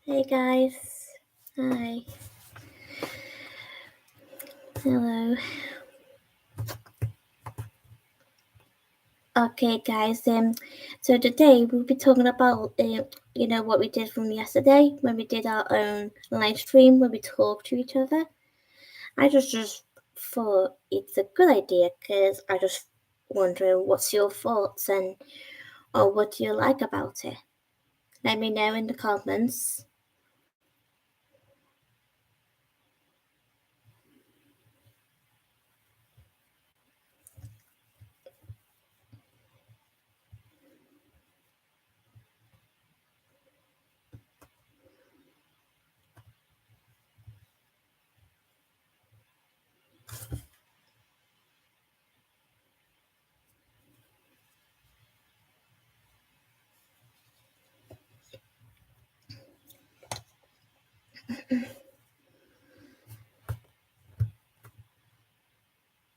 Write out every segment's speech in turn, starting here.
Hey guys. Hi. Hello. Okay, guys. So today we'll be talking about what we did from yesterday when we did our own live stream where we talked to each other. I just thought it's a good idea because I just wondering what's your thoughts or what do you like about it. Let me know in the comments.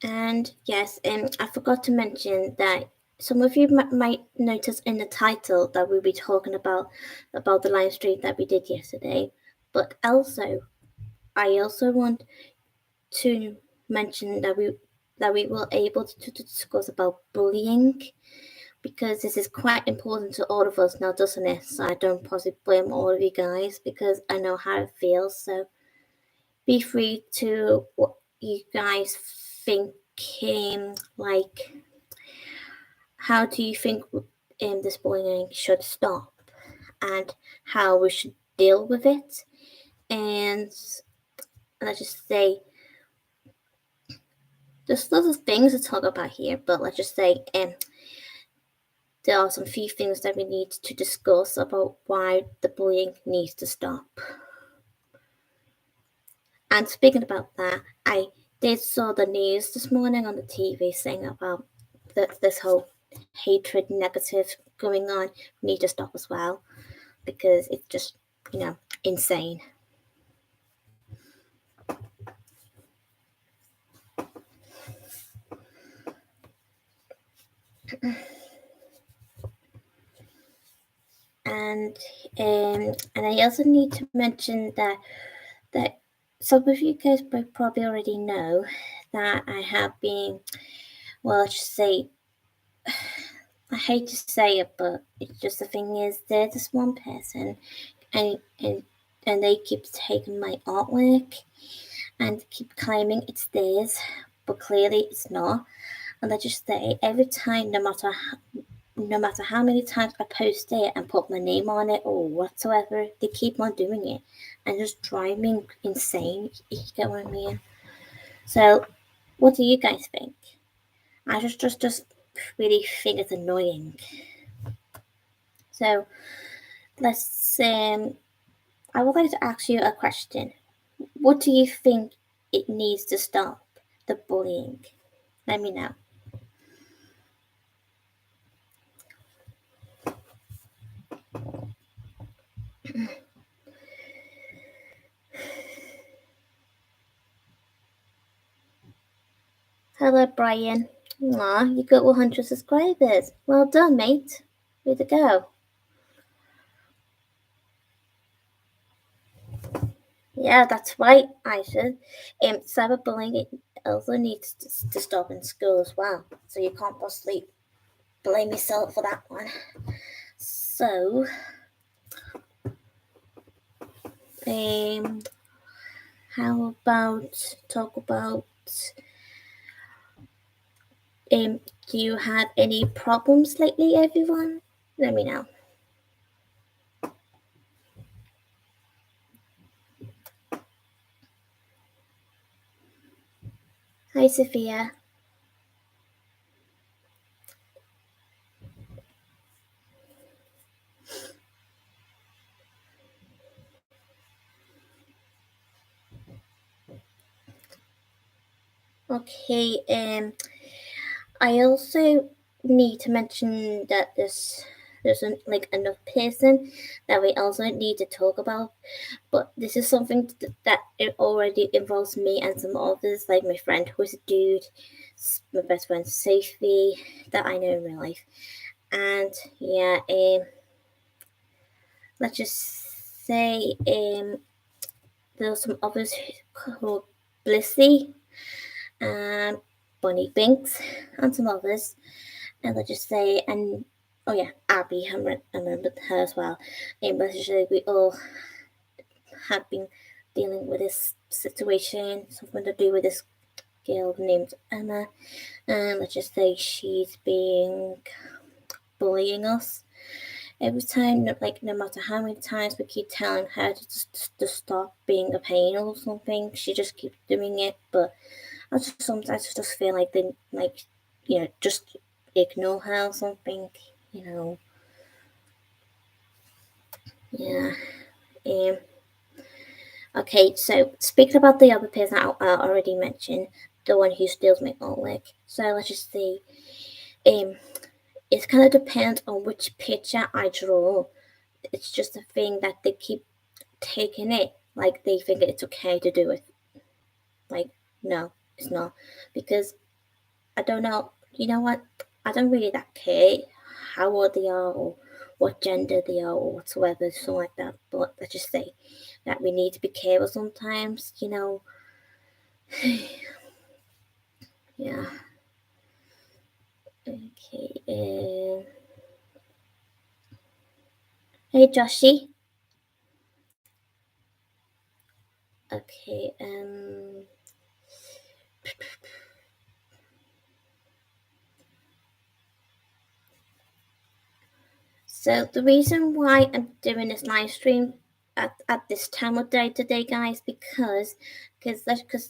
And yes, I forgot to mention that some of you might notice in the title that we'll be talking about the live stream that we did yesterday. But also, I also want to mention that we were able to discuss about bullying because this is quite important to all of us now, doesn't it? So I don't possibly blame all of you guys because I know how it feels. So be free to what you guys think. Like, how do you think this bullying should stop, and how we should deal with it? And let's just say there's lots of things to talk about here, but let's just say there are some few things that we need to discuss about why the bullying needs to stop. And speaking about that, I did saw the news this morning on the TV saying about this whole hatred negative going on. We need to stop as well because it's just, insane. And I also need to mention that some of you guys probably already know that I have been, well, let's just say, I hate to say it, but it's just the thing is, there's this one person, and they keep taking my artwork and keep claiming it's theirs, but clearly it's not. And I just say every time, no matter how many times I post it and put my name on it or whatsoever, they keep on doing it and just drive me insane. You get what I mean? So, what do you guys think? I just really think it's annoying. So, let's. I would like to ask you a question. What do you think it needs to stop the bullying? Let me know. Hello, Brian. Aw, you got 100 subscribers. Well done, mate. Way to go. Yeah, that's right, Aisha. Cyberbullying it also needs to stop in school as well. So you can't possibly blame yourself for that one. So, how about talk about do you have any problems lately, everyone? Let me know. Hi, Sophia. Okay, I also need to mention that there's like another person that we also need to talk about, but this is something that it already involves me and some others, like my friend who's a dude, my best friend Sophie, that I know in real life, and yeah, let's just say there's some others called Blissy and Bonnie Binks and some others. And let's just say, and oh yeah, Abby, I remember her as well. And let's just say we all have been dealing with this situation, something to do with this girl named Emma. And let's just say she's being bullying us. Every time, like no matter how many times we keep telling her to stop being a pain or something, she just keeps doing it. But I just sometimes just feel like they like, just ignore her or something. You know, yeah. Um. Okay, so speaking about the other person I already mentioned, the one who steals my artwork. So let's just see. Um. It kind of depends on which picture I draw. It's just a thing that they keep taking it like they think it's okay to do it. Like, no, it's not. Because I don't know, you know what? I don't really that care how old they are or what gender they are or whatsoever, something like that. But let's just say that we need to be careful sometimes, Yeah. Okay. Hey, Joshy. Okay. So the reason why I'm doing this live stream at this time of day today, guys, because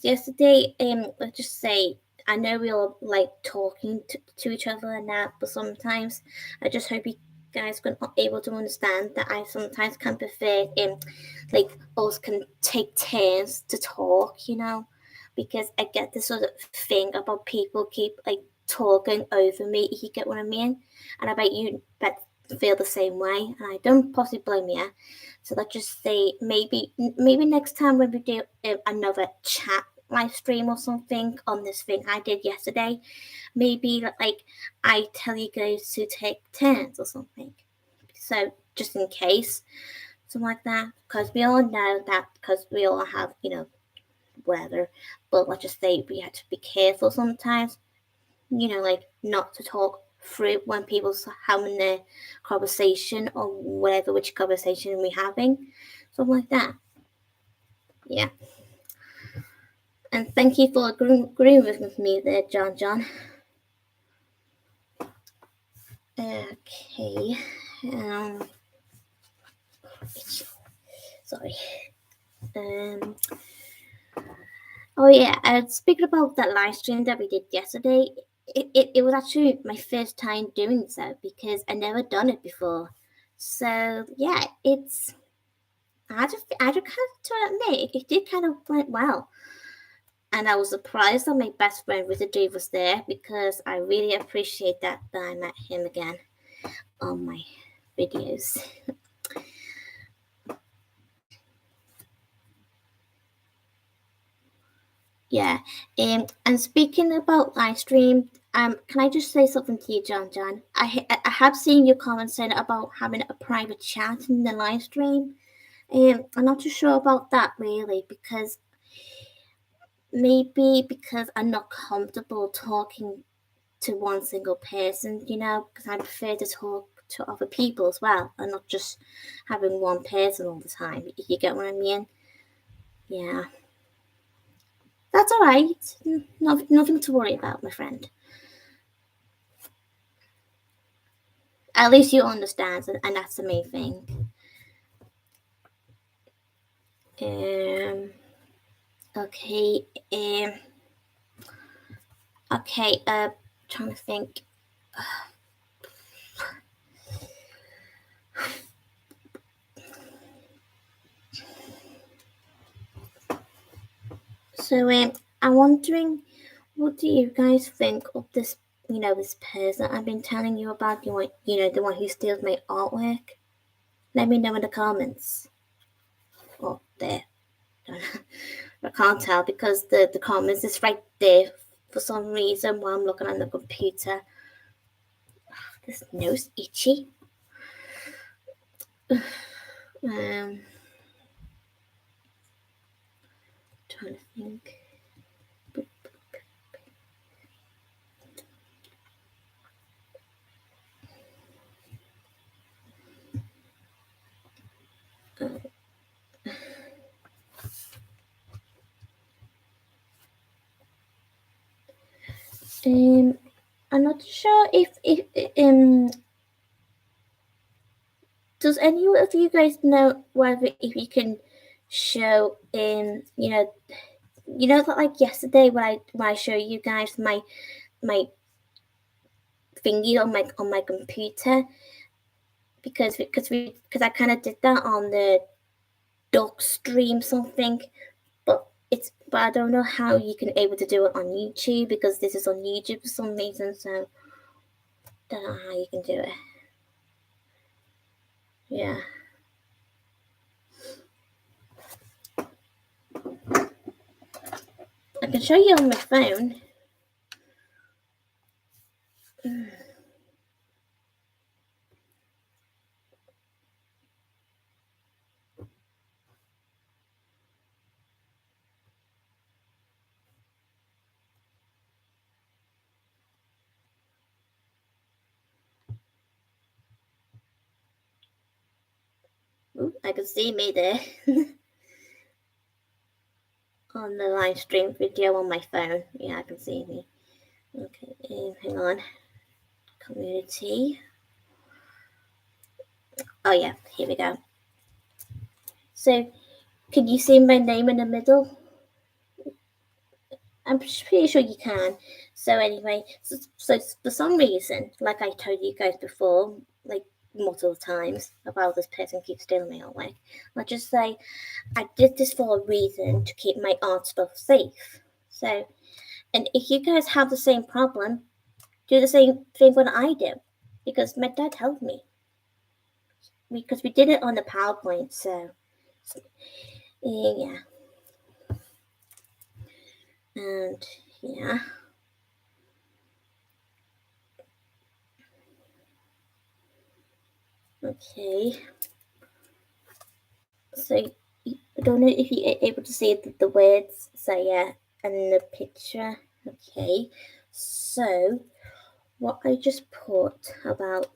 yesterday, let's just say I know we all like talking to each other and that, but sometimes I just hope you guys can able to understand that I sometimes can prefer like us can take turns to talk, because I get this sort of thing about people keep like talking over me. You get what I mean? And I bet feel the same way, and I don't possibly blame you. So let's just say maybe next time when we do another chat live stream or something on this thing I did yesterday, maybe like I tell you guys to take turns or something. So just in case, something like that, because we all know that because we all have whatever. But let's just say we have to be careful sometimes, like not to talk through when people's having their conversation or whatever, which conversation we're having, something like that. Yeah. And thank you for agreeing with me there, John. Okay. Um. Sorry. Um. Oh yeah. Speaking about that live stream that we did yesterday, it was actually my first time doing so because I never done it before. So yeah, I just kind of to admit it did kind of went well, and I was surprised that my best friend Wizard Dave was there because I really appreciate that I met him again on my videos. Yeah, and speaking about live stream, can I just say something to you, John? I have seen your comments saying about having a private chat in the live stream. I'm not too sure about that really because maybe because I'm not comfortable talking to one single person, because I prefer to talk to other people as well and not just having one person all the time. You get what I mean? Yeah. That's all right. Nothing to worry about, my friend. At least you understand, and that's the main thing. Um. Okay. Okay, trying to think. So, I'm wondering, what do you guys think of this? This person I've been telling you about. The one who steals my artwork. Let me know in the comments. Oh, there. I can't tell because the comments is right there for some reason while I'm looking on the computer. This nose itchy. Um, trying to think. Um, I'm not sure if does any of you guys know whether if you can show that like yesterday when I show you guys my thingy on my computer because I kind of did that on the duck stream something, but I don't know how you can able to do it on YouTube because this is on YouTube for some reason, so don't know how you can do it. Yeah. I can show you on my phone. Ooh, I can see me there on the live stream video on my phone. Yeah, I can see me. Okay, hang on. Community. Oh yeah, here we go. So, can you see my name in the middle? I'm pretty sure you can. So anyway, so for some reason, like I told you guys before, like multiple times about this person keeps stealing my artwork, I'll just say I did this for a reason to keep my art stuff safe. So, and if you guys have the same problem, do the same thing what I do, because my dad helped me. Because we did it on the PowerPoint, so yeah, and yeah. Okay. So I don't know if you're able to see the words. So yeah, and the picture. Okay. So what I just put about,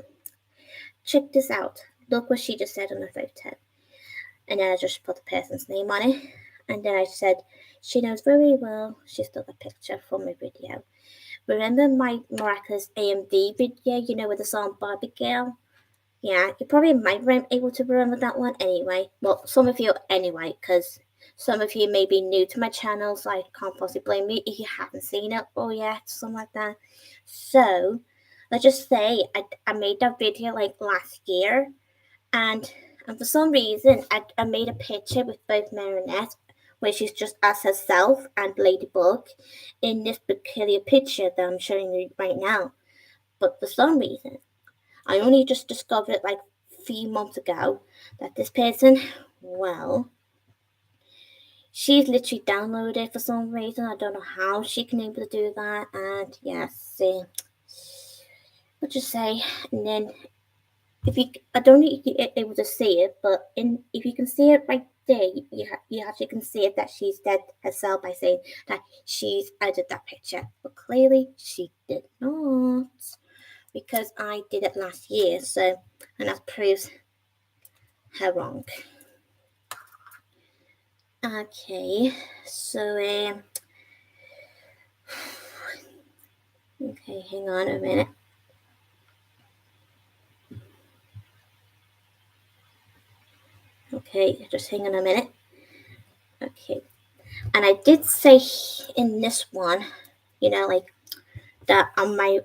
check this out. Look what she just said on the photo. And then I just put the person's name on it. And then I said, she knows very well she stole the picture from my video. Remember my miraculous AMV video, with the song Barbie Girl? Yeah, you probably might be able to remember that one anyway. Well, some of you anyway, because some of you may be new to my channel, so I can't possibly blame you if you haven't seen it or yet, something like that. So, let's just say I made that video like last year, and for some reason I made a picture with both Marinette, where she's just as herself, and Ladybug in this peculiar picture that I'm showing you right now. But for some reason, I only just discovered it like a few months ago that this person, well, she's literally downloaded for some reason. I don't know how she can able to do that. And yes, see, let's just say, and then if you, I don't know if you're able to see it, but if you can see it right there, you actually can see it that she's dead herself by saying that she's added that picture. But clearly she did not, because I did it last year. So, and that proves her wrong. Okay, so okay, hang on a minute. Okay, just hang on a minute. Okay, and I did say in this one, like that on my,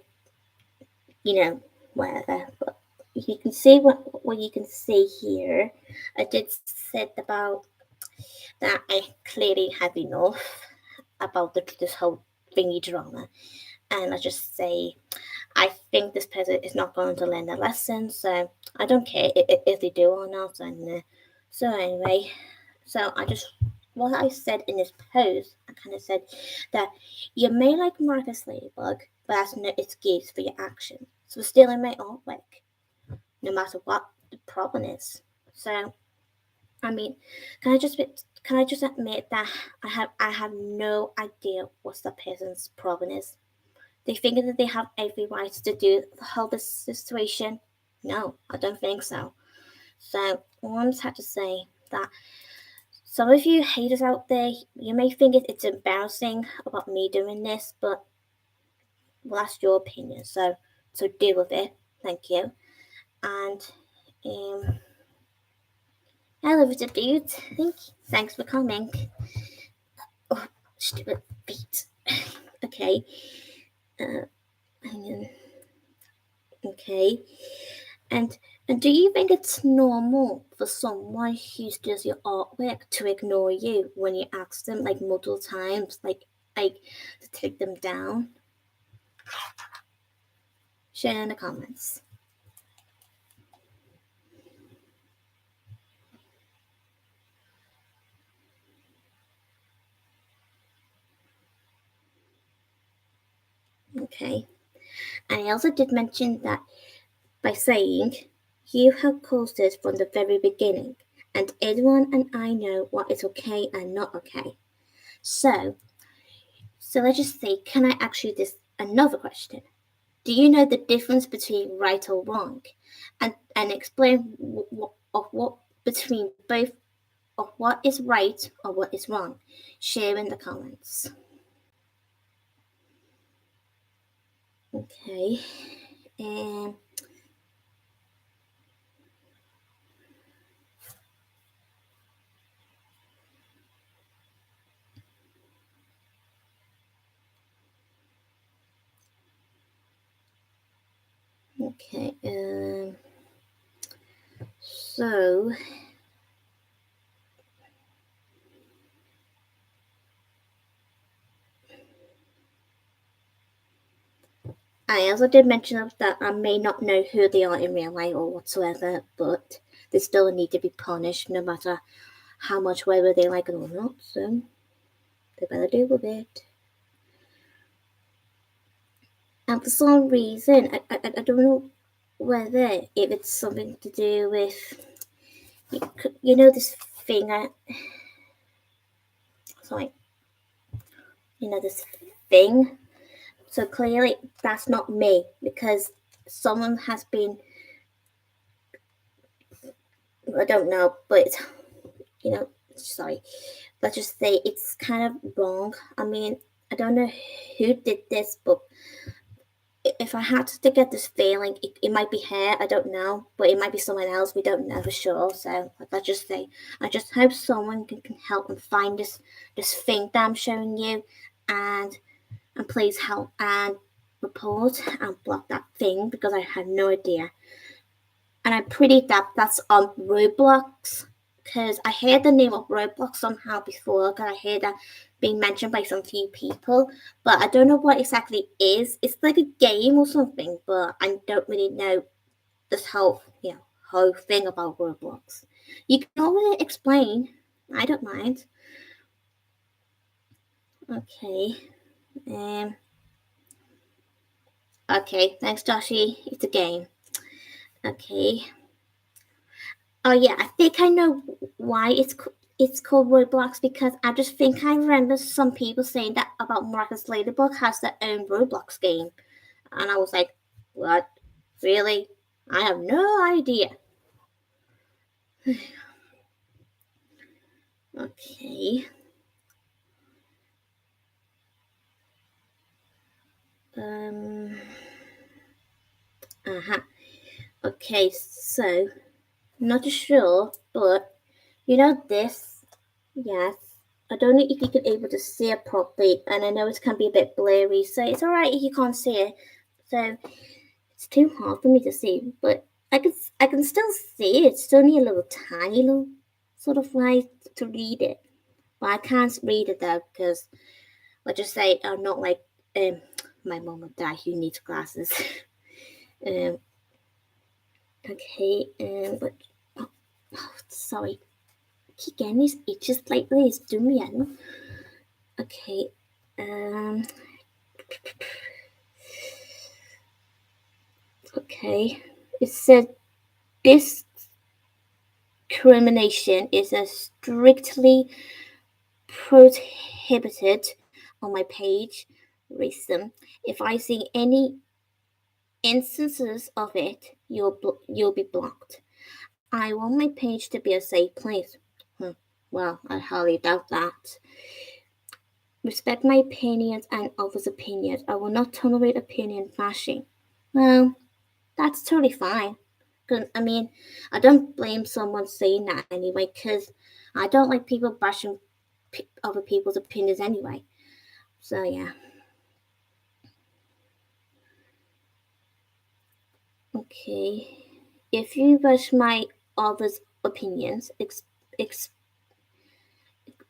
whatever. But you can see what you can see here. I did said about that I clearly have enough about this whole thingy drama, and I just say I think this person is not going to learn a lesson, so I don't care if they do or not. And so anyway, so I just what I said in this post, I kind of said that you may like Marcus Ladybug, but that's no excuse for your actions. So stealing my artwork, no matter what the problem is. So I mean, can I just admit that I have no idea what the person's problem is. They think that they have every right to do the whole this situation. No, I don't think so. So I just have to say that some of you haters out there, you may think it's embarrassing about me doing this, but well, that's your opinion. So deal with it. Thank you. And I love you to dude. Thanks for coming. Oh, stupid feet. Okay. Hang on. Okay. And do you think it's normal for someone who does your artwork to ignore you when you ask them like multiple times, like to take them down? Share in the comments. Okay. And I also did mention that by saying you have caused this from the very beginning, and everyone and I know what is okay and not okay. So let's just say, can I ask you this another question? Do you know the difference between right or wrong? And explain what between both of what is right or what is wrong. Share in the comments. Okay. And okay. So I also did mention that I may not know who they are in real life or whatsoever, but they still need to be punished no matter how much whether they like it or not. So they better deal with it. And for some reason, I don't know whether if it's something to do with this thing. Sorry, this thing. So clearly that's not me because someone has been. I don't know, but sorry. Let's just say it's kind of wrong. I mean, I don't know who did this, but if I had to get this feeling, it might be her, I don't know, but it might be someone else, we don't know for sure. So let's just say, I just hope someone can help and find this thing that I'm showing you, and please help and report and block that thing because I have no idea. And I'm pretty that's on Roblox because I heard the name of Roblox somehow before because I heard that being mentioned by some few people, but I don't know what exactly it is. It's like a game or something, but I don't really know this whole thing about Roblox. You can already explain. I don't mind. Okay. Um. Okay. Thanks, Joshy. It's a game. Okay. Oh yeah, I think I know why it's called Roblox because I just think I remember some people saying that about Marcus Ladybug has their own Roblox game, and I was like, what? Really? I have no idea. Okay. Um. Uh-huh. Okay, so not sure, but this. Yes. I don't know if you can able to see it properly, and I know it can be a bit blurry, so it's alright if you can't see it. So it's too hard for me to see, but I can still see it. It's only a little tiny little sort of way to read it, but I can't read it though because let's just say I'm not like um my mom and dad who needs glasses. um, okay, but sorry, keep getting these itches lately. It's doing me in. Okay, um, okay. It said discrimination is a strictly prohibited on my page. Racism. If I see any instances of it, you'll be blocked. I want my page to be a safe place. Well, I highly doubt that. Respect my opinions and others' opinions. I will not tolerate opinion bashing. Well, that's totally fine. 'Cause, I mean, I don't blame someone saying that anyway, because I don't like people bashing other people's opinions anyway. So, yeah. Okay. If you bash my others' opinions, ex-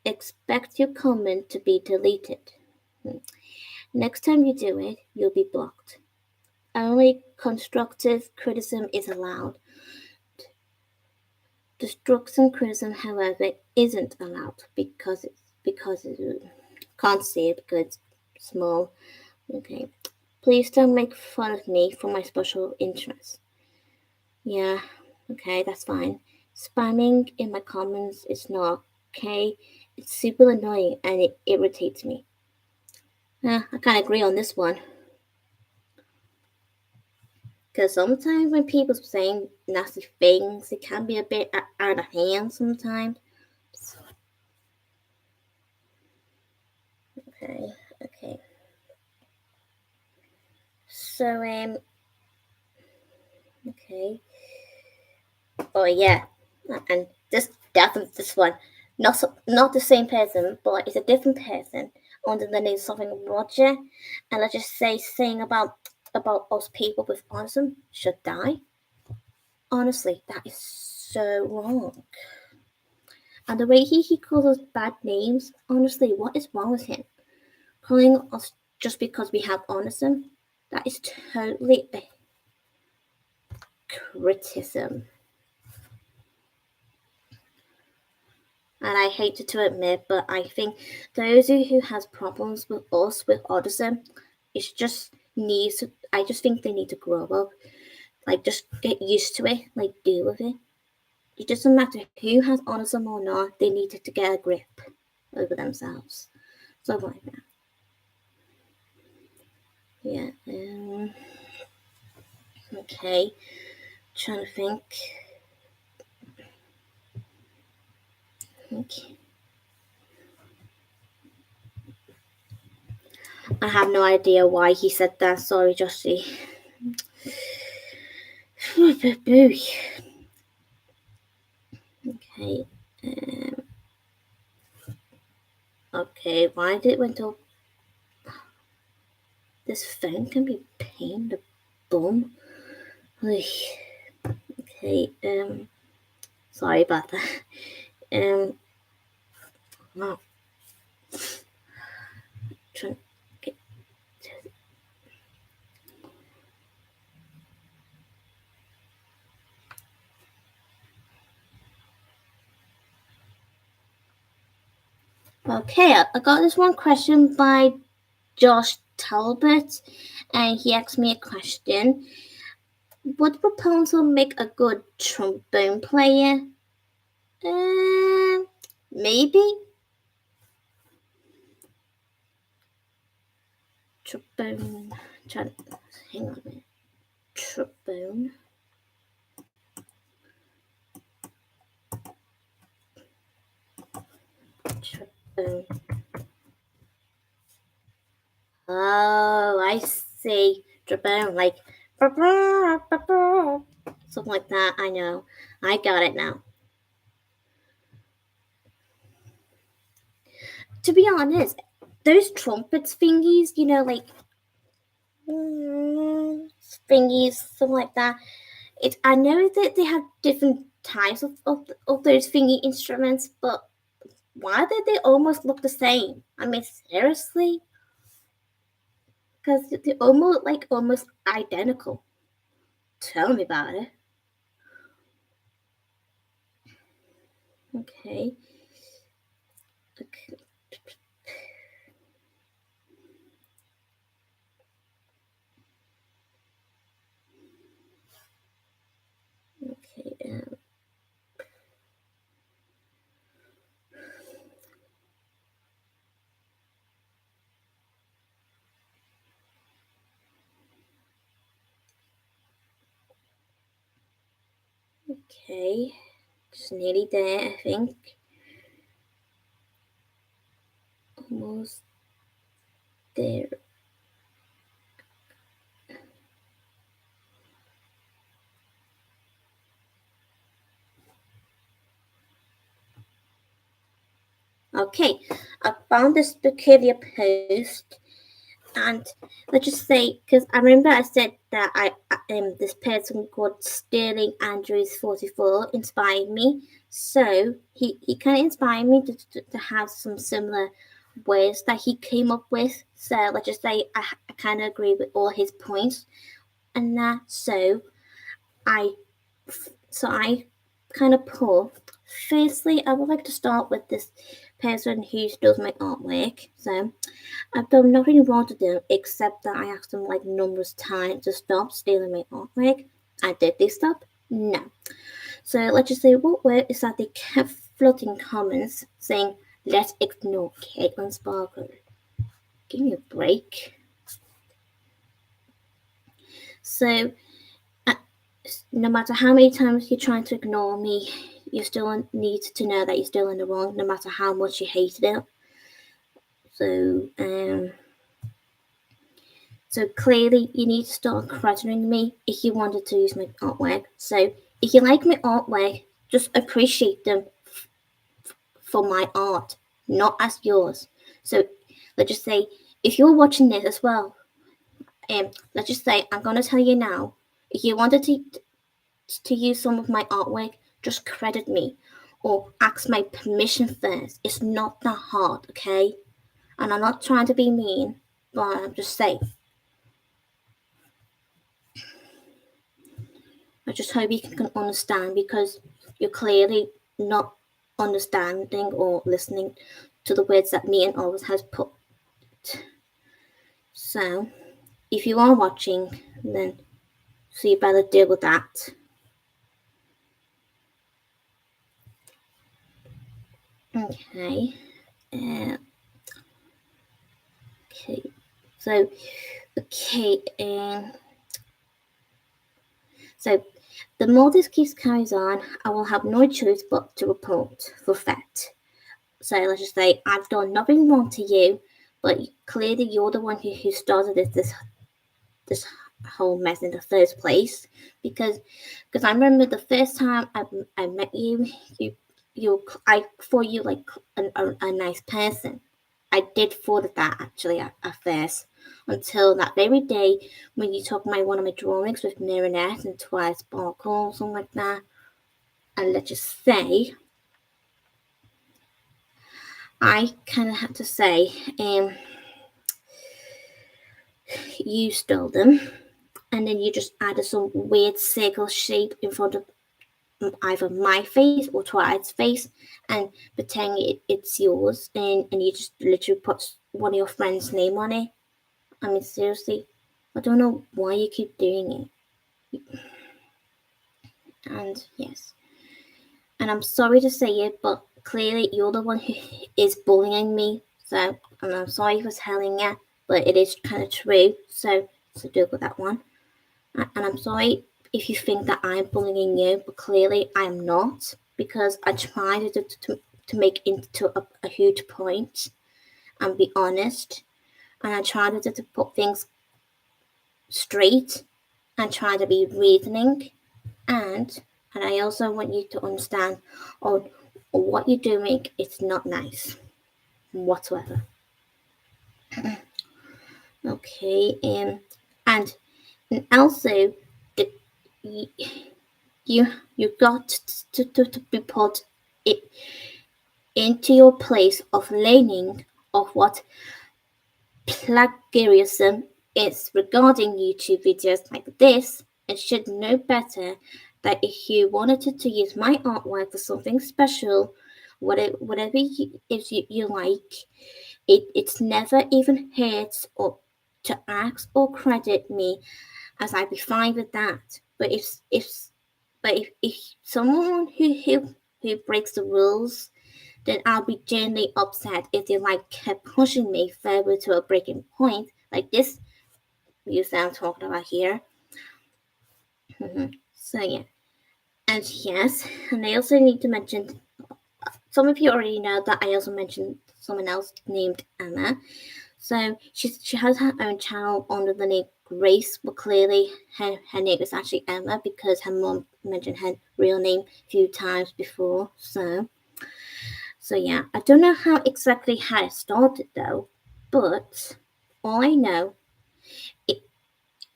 expect your comment to be deleted. Next time you do it, you'll be blocked. Only constructive criticism is allowed. Destructive criticism, however, isn't allowed because it can't see it because it's small. Okay. Please don't make fun of me for my special interests. Yeah, okay, that's fine. Spamming in my comments is not okay. It's super annoying and it irritates me. I can't agree on this one. Because sometimes when people saying nasty things, it can be a bit out of hand sometimes. Okay, okay. So, okay. Oh, yeah. And this one. Not the same person, but it's a different person under the name something Roger. And let's just say saying about us people with autism should die. Honestly, that is so wrong. And the way he calls us bad names, honestly, what is wrong with him? Calling us just because we have autism, that is totally a criticism. And I hate to admit, but I think those who has problems with us with autism, it's just needs to. I just think they need to grow up, like just get used to it, like deal with it. It doesn't matter who has autism or not; they need to get a grip over themselves. Something like that. Yeah. Okay. Trying to think. Okay. I have no idea why he said that. Sorry, Joshy. Okay. Um, okay. Why did it went up? This phone can be a pain in the bum. Okay. Sorry about that. Um. Oh, trying to get. Okay. I got this one question by Josh Talbot, and he asked me a question. Would Rapunzel make a good trombone player? Maybe. Trombone. Try, hang on a minute. Trombone. Trombone. Oh, I see. Trombone, like something like that. I know. I got it now. to be honest, those trumpets thingies, like thingies, something like that. I know that they have different types of those thingy instruments, but why did they almost look the same? I mean, seriously? Because they're almost identical. Tell me about it. Okay. Okay. Okay. Okay. Just nearly there, I think. Almost there. Okay, I found this peculiar post, and let's just say, because I remember I said that this person called Sterling Andrews 44 inspired me. So he kind of inspired me to have some similar words that he came up with. So let's just say I kind of agree with all his points and that. I I kind of put. Firstly, I would like to start with this person who does my artwork. So I've done nothing wrong to them except that I asked them like numerous times to stop stealing my artwork. And did they stop? No. So let's just say what worked is that they kept flooding comments saying, let's ignore Caitlin Sparkle. Give me a break. So no matter how many times you're trying to ignore me, you still need to know that you're still in the wrong, no matter how much you hated it. So clearly, you need to start crediting me if you wanted to use my artwork. So if you like my artwork, just appreciate them for my art, not as yours. So let's just say if you're watching this as well, let's just say I'm gonna tell you now. If you wanted to use some of my artwork, just credit me or ask my permission first. It's not that hard, okay? And I'm not trying to be mean, but I'm just saying. I just hope you can understand because you're clearly not understanding or listening to the words that me and Oris has put. So, if you are watching, then so you better deal with that. Okay. Uh, okay. So, okay. So, the more this case carries on, I will have no choice but to report for theft. So let's just say I've done nothing wrong to you, but clearly you're the one who started this whole mess in the first place. Because I remember the first time I met you, I thought you like a nice person. I did thought that actually at first, until that very day when you took one of my drawings with Marinette and Twilight Sparkle, something like that. And let's just say, I kind of had to say, you stole them, and then you just added some weird circle shape in front of either my face or Twilight's face and pretend it's yours, and you just literally put one of your friends' name on it. I mean, seriously, I don't know why you keep doing it. And yes, and I'm sorry to say it, but clearly you're the one who is bullying me. So, and I'm sorry for telling you, but it is kind of true. So deal with that one. And I'm sorry if you think that I'm bullying you, but clearly I'm not, because I tried to make it into a huge point and be honest, and I tried to put things straight and try to be reasoning, and I also want you to understand on what you're doing. It's not nice. whatsoever. Okay, and also the, you got to be put it into your place of learning of what plagiarism is regarding YouTube videos like this, and should know better that if you wanted to use my artwork for something special, whatever you like, it's never even hurts or to ask or credit me, as I'd be fine with that. But if someone who breaks the rules, then I'll be genuinely upset if they kept pushing me further to a breaking point, like this music I'm talking about here. So yeah, and yes, and I also need to mention, some of you already know that I also mentioned someone else named Emma. So she has her own channel under the name Grace, but clearly her name is actually Emma because her mom mentioned her real name a few times before. So yeah, I don't know how exactly how it started though, but all I know,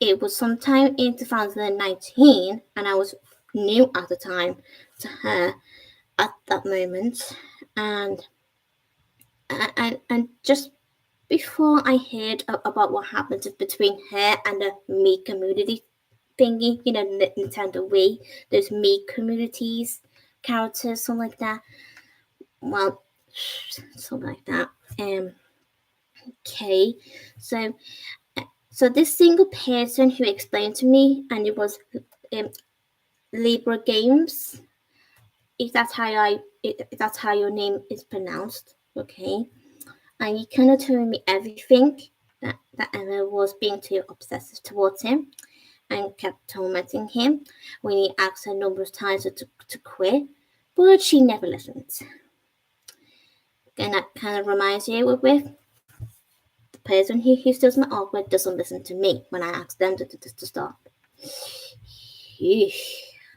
it was sometime in 2019, and I was new at the time to her at that moment, and just before I heard about what happened between her and the me community thingy, Nintendo Wii, those me communities characters, something like that. Well, something like that. Okay, so this single person who explained to me, and it was Libra Games. If that's how your name is pronounced, okay. And he kind of told me everything that Emma was being too obsessive towards him and kept tormenting him when he asked her numerous times to quit, but she never listened. And that kind of reminds you with the person who steals my artwork doesn't listen to me when I ask them to stop.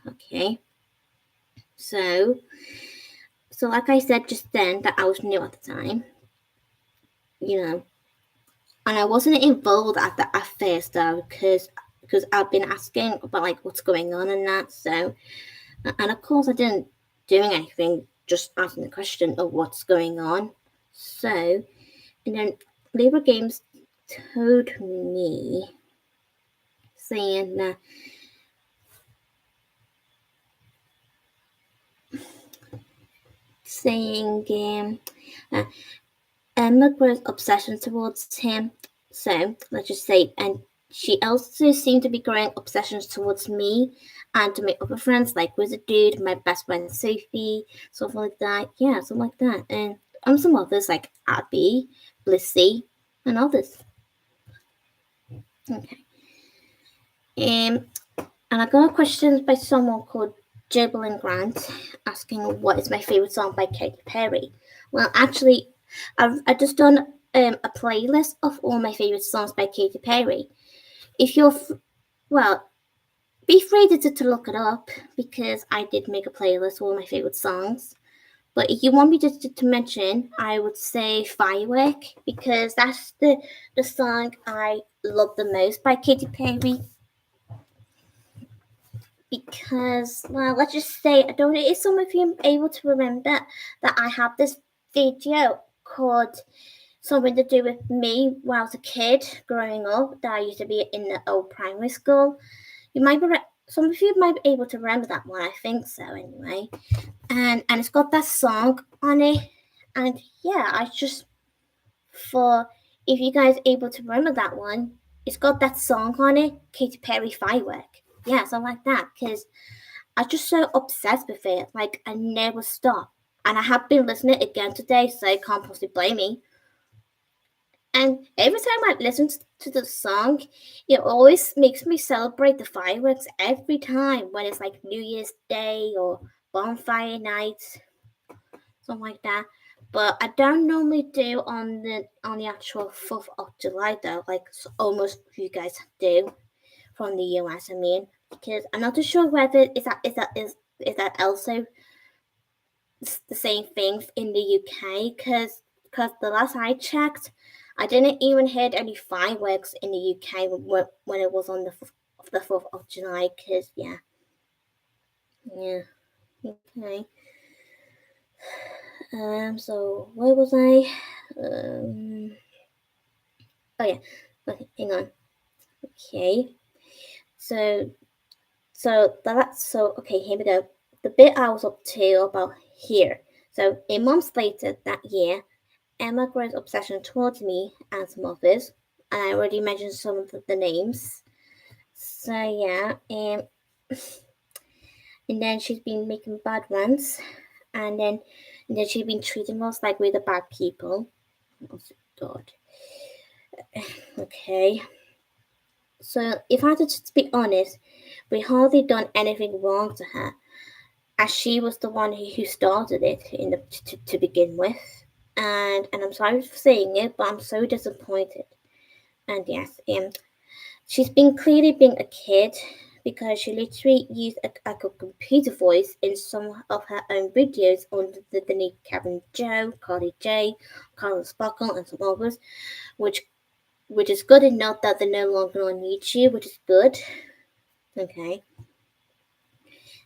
Okay. So like I said just then, that I was new at the time, and I wasn't involved at first though, because I've been asking about what's going on and that. So, and of course I didn't doing anything, just asking the question of what's going on. So, and then Libra Games told me, saying Emma grows obsession towards him. So let's just say, and she also seemed to be growing obsessions towards me and to my other friends, like Wizard Dude, my best friend Sophie, something like that. Yeah, something like that. And some others like Abby, Blissy, and others. Okay. And I got a question by someone called Jubilant Grant asking what is my favorite song by Katy Perry. Well, actually, I've just done a playlist of all my favorite songs by Katy Perry. If you're be free to look it up, because I did make a playlist of all my favorite songs. But if you want me to mention, I would say Firework, because that's the song I love the most by Katy Perry. Because, well, let's just say, I don't know if some of you are able to remember that I have this video called something to do with me when I was a kid growing up, that I used to be in the old primary school. Some of you might be able to remember that one, I think so anyway. And it's got that song on it. And yeah, I just thought, if you guys are able to remember that one, it's got that song on it, Katy Perry Firework. Yeah, something like that, because I'm just so obsessed with it. I never stop. And I have been listening again today, so you can't possibly blame me. And every time I listen to the song, it always makes me celebrate the fireworks every time, when it's like New Year's Day or bonfire night, something like that. But I don't normally do on the actual 4th of July though, like almost you guys do from the US. I mean, because I'm not too sure whether is that also the same thing in the UK, because because the last I checked, I didn't even hit any fireworks in the UK when it was on the 4th of July. Because yeah, okay. So where was I? Oh yeah. Okay, hang on. Okay. So okay. Here we go. The bit I was up to about here. So a month later that year, Emma grows obsession towards me and some others, and I already mentioned some of the names. So yeah, and then she's been making bad rants, and then she's been treating us like we're the bad people. Oh God. Okay. So if I had to just be honest, we hardly done anything wrong to her, as she was the one who started it to begin with. And I'm sorry for saying it, but I'm so disappointed. And yes, she's been clearly being a kid, because she literally used a computer voice in some of her own videos under the name Kevin Joe, Carly J, Carla Sparkle, and some others, which is good enough that they're no longer on YouTube, which is good. Okay.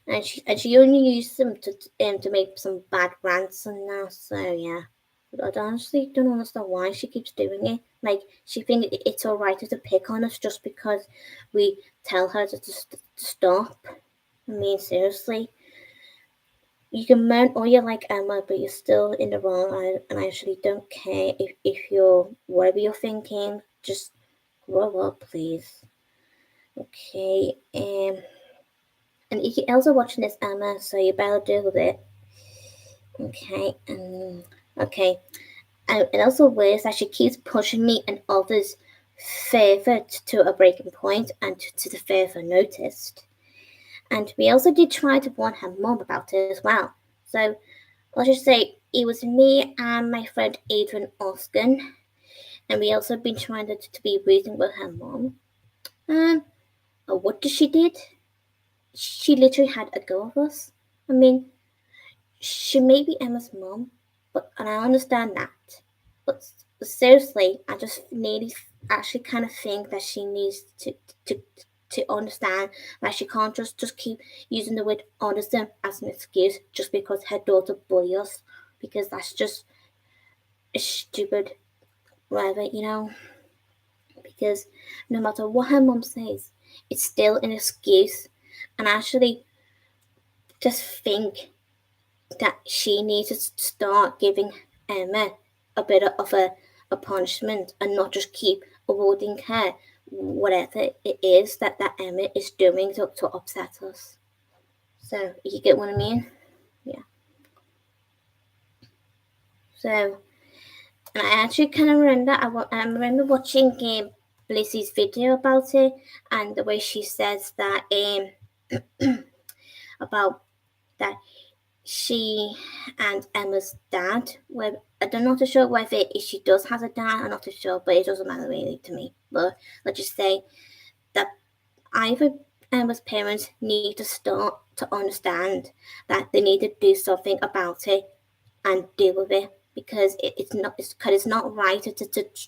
And she only used them to make some bad rants and that. So yeah, but I honestly don't understand why she keeps doing it. Like, she thinks it's alright to pick on us just because we tell her to stop. I mean, seriously. You can moan all you like, Emma, but you're still in the wrong. And I actually don't care if you're whatever you're thinking. Just grow up, please. Okay. And if you're also watching this, Emma, so you better deal with it. Okay. Okay. And it also worse that she keeps pushing me and others further to a breaking point and to the further noticed. And we also did try to warn her mom about it as well. So let's just say it was me and my friend Adrian Oskin, and we also been trying to be reasonable with her mom. And what did she did? She literally had a go of us. I mean, she may be Emma's mom, and I understand that. But seriously, I just really actually kind of think that she needs to to understand that she can't just keep using the word autism as an excuse just because her daughter bullies us, because that's just stupid, whatever, because no matter what her mom says, it's still an excuse. And I actually just think that she needs to start giving Emma a bit of a punishment, and not just keep awarding her whatever it is that Emma is doing to upset us. So you get what I mean? Yeah. So, and I actually kind of remember, I remember watching Blissey's video about it, and the way she says that about that she and Emma's dad were, I'm not too sure whether she does have a dad, I'm not too sure, but it doesn't matter really to me. But let's just say that either Emma's parents need to start to understand that they need to do something about it and deal with it, because it's not right to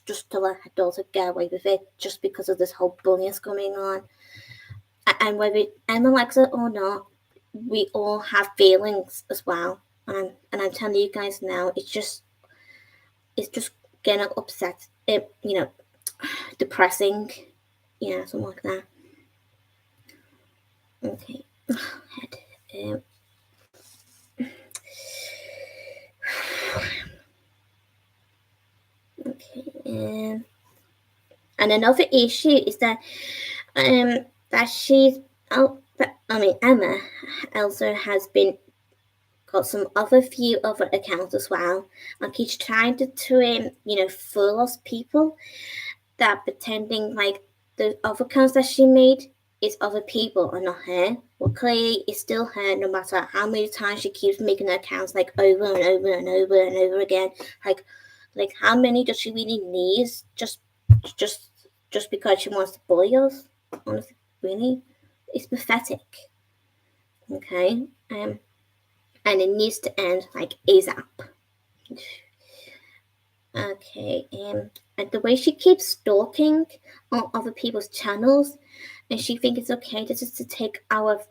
just to let her daughter get away with it just because of this whole bullying going on. And whether Emma likes it or not, we all have feelings as well. And I'm telling you guys now, it's just getting upset, depressing, something like that. Okay, head. Okay, and another issue is that she's Emma also has been got some few other accounts as well. Like, he's trying to fool us people, that pretending like the other accounts that she made is other people and not her. Well, clearly it's still her, no matter how many times she keeps making accounts like over and over and over and over again. Like how many does she really need? Just because she wants to bully us? Honestly, really, it's pathetic. Okay, and it needs to end like ASAP. Okay, and the way she keeps stalking on other people's channels, and she thinks it's okay just to take our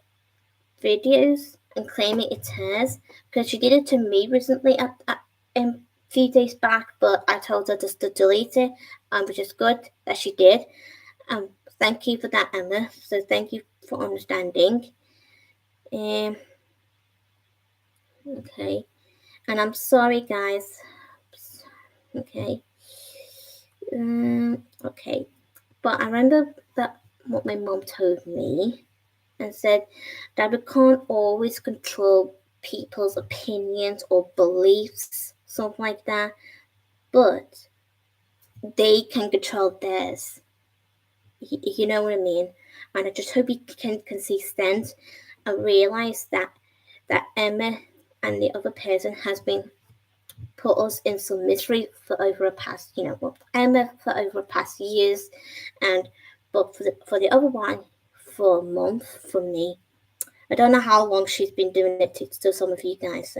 videos and claiming it's hers, because she did it to me recently at a few days back, but I told her just to delete it, which is good that she did. Um, Thank you for that, Emma. So thank you for understanding. Um, okay, and I'm sorry, guys. Okay. Okay. But I remember that what my mom told me and said that we can't always control people's opinions or beliefs, something like that, but they can control theirs. You know what I mean? And I just hope you can see sense and realize that Emma and the other person has been put us in some misery for over a past, well, Emma for over a past years, and but for the other one for a month from me. I don't know how long she's been doing it to some of you guys.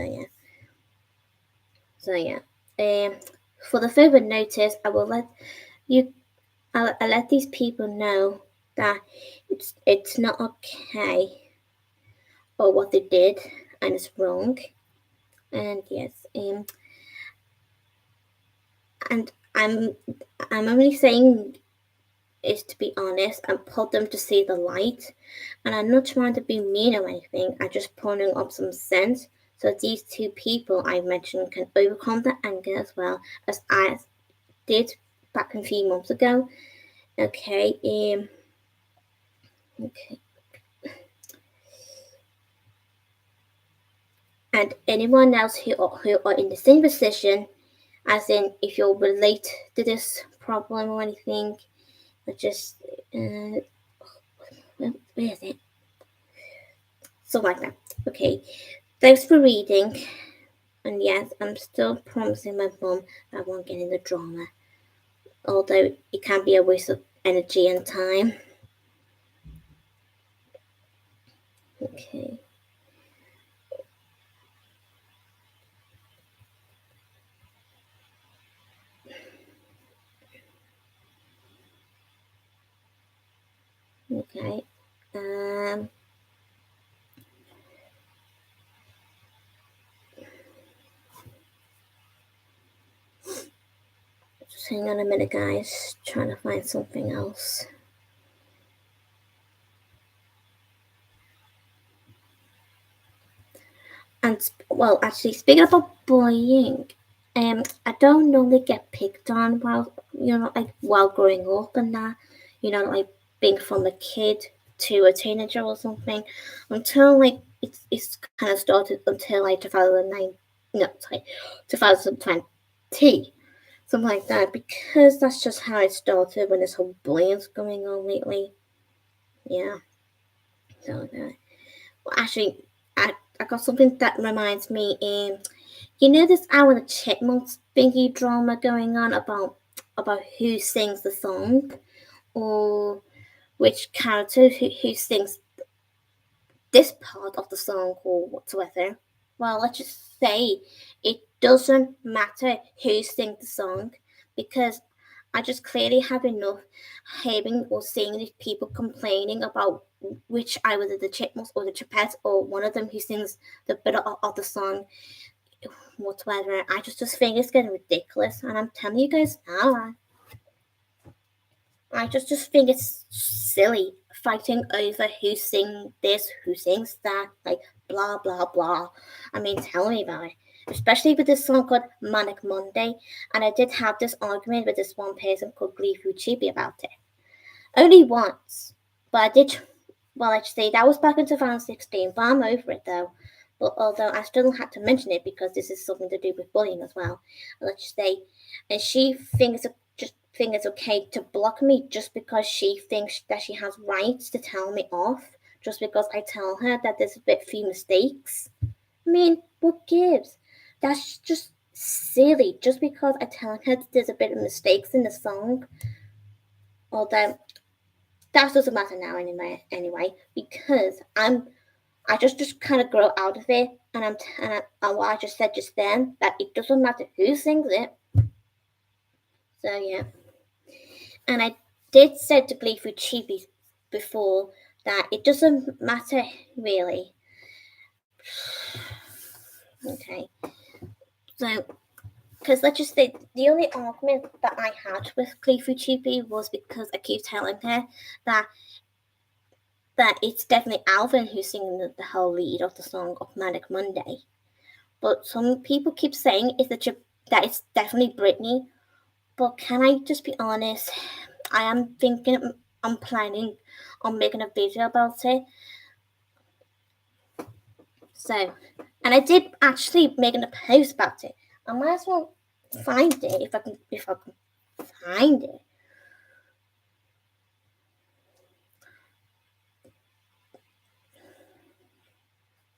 So yeah. Um, for the further notice, I will you. I'll let these people know that it's not okay or what they did and it's wrong. And yes, and I'm only saying is to be honest and put them to see the light. And I'm not trying to be mean or anything, I'm just pointing up some sense so these two people I mentioned can overcome that anger as well as I did back a few months ago. Okay, okay. And anyone else who are in the same position, as in if you'll relate to this problem or anything, or just where is it? So like that. Okay. Thanks for reading. And yes, I'm still promising my mum I won't get in the drama, although it can be a waste of energy and time. Okay. Okay. Um. Just hang on a minute, guys. Trying to find something else. And well, actually, speaking about bullying, I don't normally get picked on while like while growing up and that, like being from a kid to a teenager or something, until like it's kind of started until like 2009, no, sorry, 2020, something like that, because that's just how it started when this whole bullying's going on lately. Yeah, so that. Well, actually, I got something that reminds me. This Hour the Chipmunks thingy drama going on about who sings the song or which character who sings this part of the song or whatsoever. Well, let's just say it doesn't matter who sings the song because I just clearly have enough hearing or seeing these people complaining about which either the Chipmunks or the Chipettes or one of them who sings the bit of the song whatsoever. I just think it's getting ridiculous, and I'm telling you guys now, I just think it's silly fighting over who sings this, who sings that, like blah blah blah. I mean, tell me about it. Especially with this song called Manic Monday, and I did have this argument with this one person called Gleeful Chibi about it. Only once, but I did. Well, actually, that was back in 2016, but I'm over it though. But although I still had to mention it because this is something to do with bullying as well. Let's just say, and she think it's okay to block me just because she thinks that she has rights to tell me off, just because I tell her that there's a bit few mistakes. I mean, what gives? That's just silly. Just because I tell her that there's a bit of mistakes in the song, although that doesn't matter now anyway, because I just kind of grow out of it, and what I just said just then, that it doesn't matter who sings it. So yeah, and I did say to Gleeful Chibi before that it doesn't matter really. Okay, so because let's just say the only argument that I had with Gleeful Chibi was because I keep telling her that it's definitely Alvin who's singing the whole lead of the song of Manic Monday. But some people keep saying that it's definitely Britney. But can I just be honest? I am thinking, I'm planning on making a video about it. So, and I did actually making a post about it. I might as well find it if I can find it.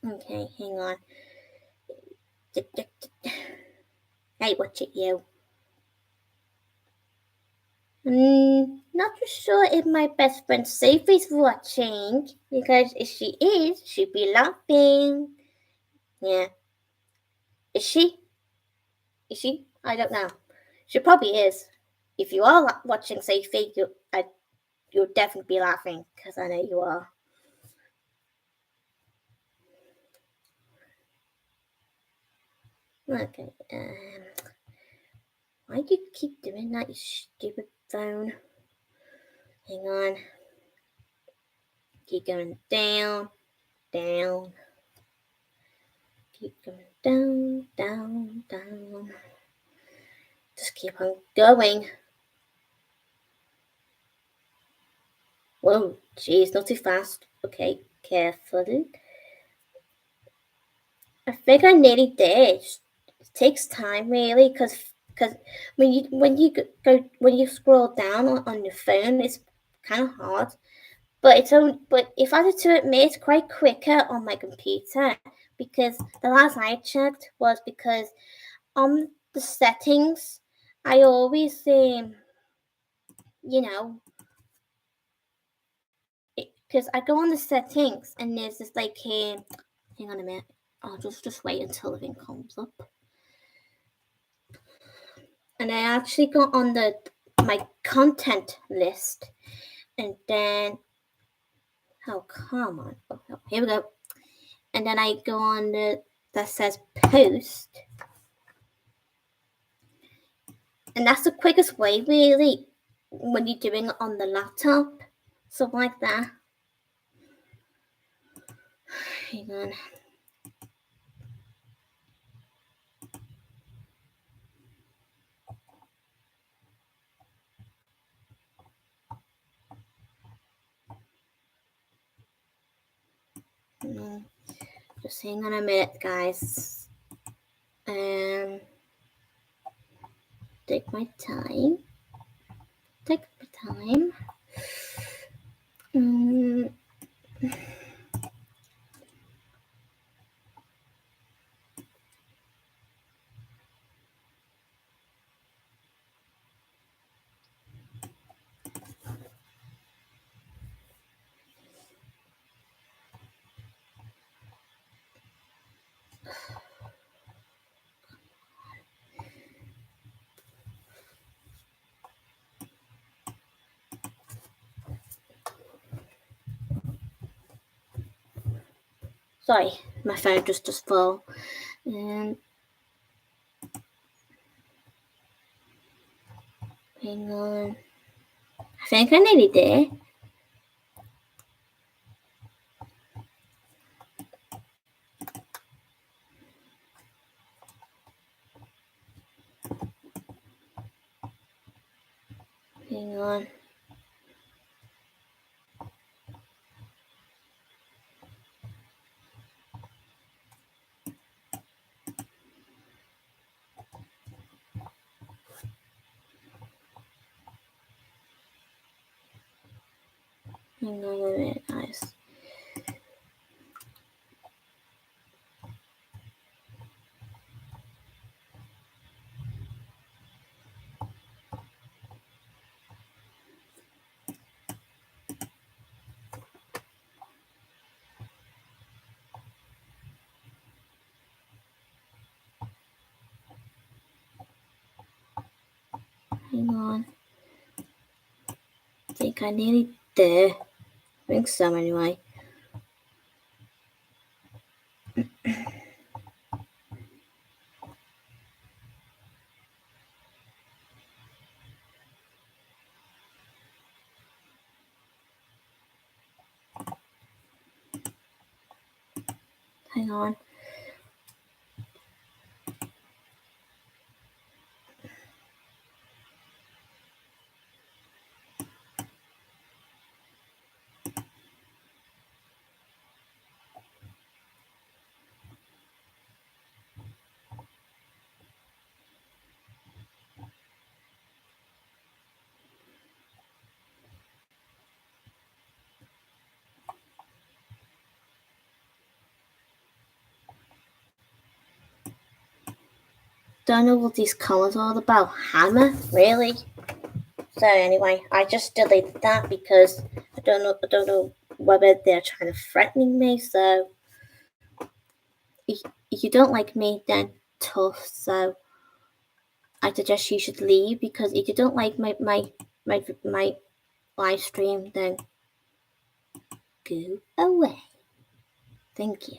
Okay, hang on. Hey, watch it, you. Not too sure if my best friend Sophie's watching, because if she is, she'd be laughing. Yeah. Is she? Is she? I don't know. She probably is. If you are watching Sophie, you'll definitely be laughing, because I know you are. Okay, why do you keep doing that, you stupid phone? Hang on. Keep going down, down. Keep going down, down, down. Just keep on going. Whoa, geez, not too fast. Okay, carefully. I think I nearly did. It takes time, really, because when you scroll down on your phone, it's kind of hard. But if I had to admit, it's quite quicker on my computer, because the last I checked was because on the settings, I always because I go on the settings and there's this hang on a minute. I'll just wait until the thing comes up. And I actually go on my content list, and then come on. Oh, here we go. And then I go on that says post. And that's the quickest way, really, when you're doing it on the laptop. Something like that. Hang on. Just hang on a minute, guys. Take my time. Sorry, my phone just fell. Hang on. I think I nearly did. Hang on. Hang on a minute, guys. Hang on. I think I'm nearly there. I think so anyway. Hang on. Don't know what these comments are all about. Hammer? Really? So anyway, I just deleted that because I don't know whether they're trying to threaten me. So if you don't like me, then tough. So I suggest you should leave, because if you don't like my live stream, then go away. Thank you.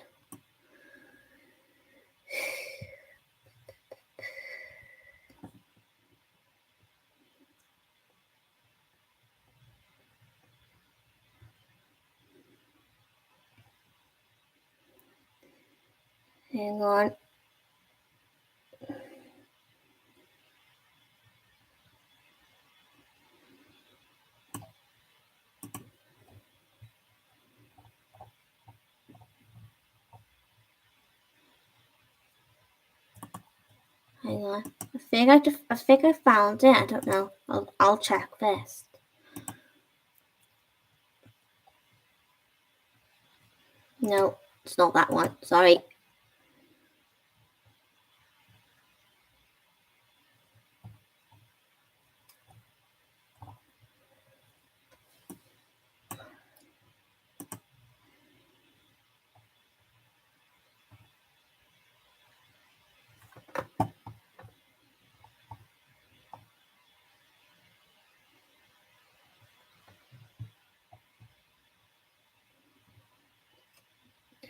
Hang on. Hang on. I think I found it. I don't know. I'll check first. No, it's not that one. Sorry.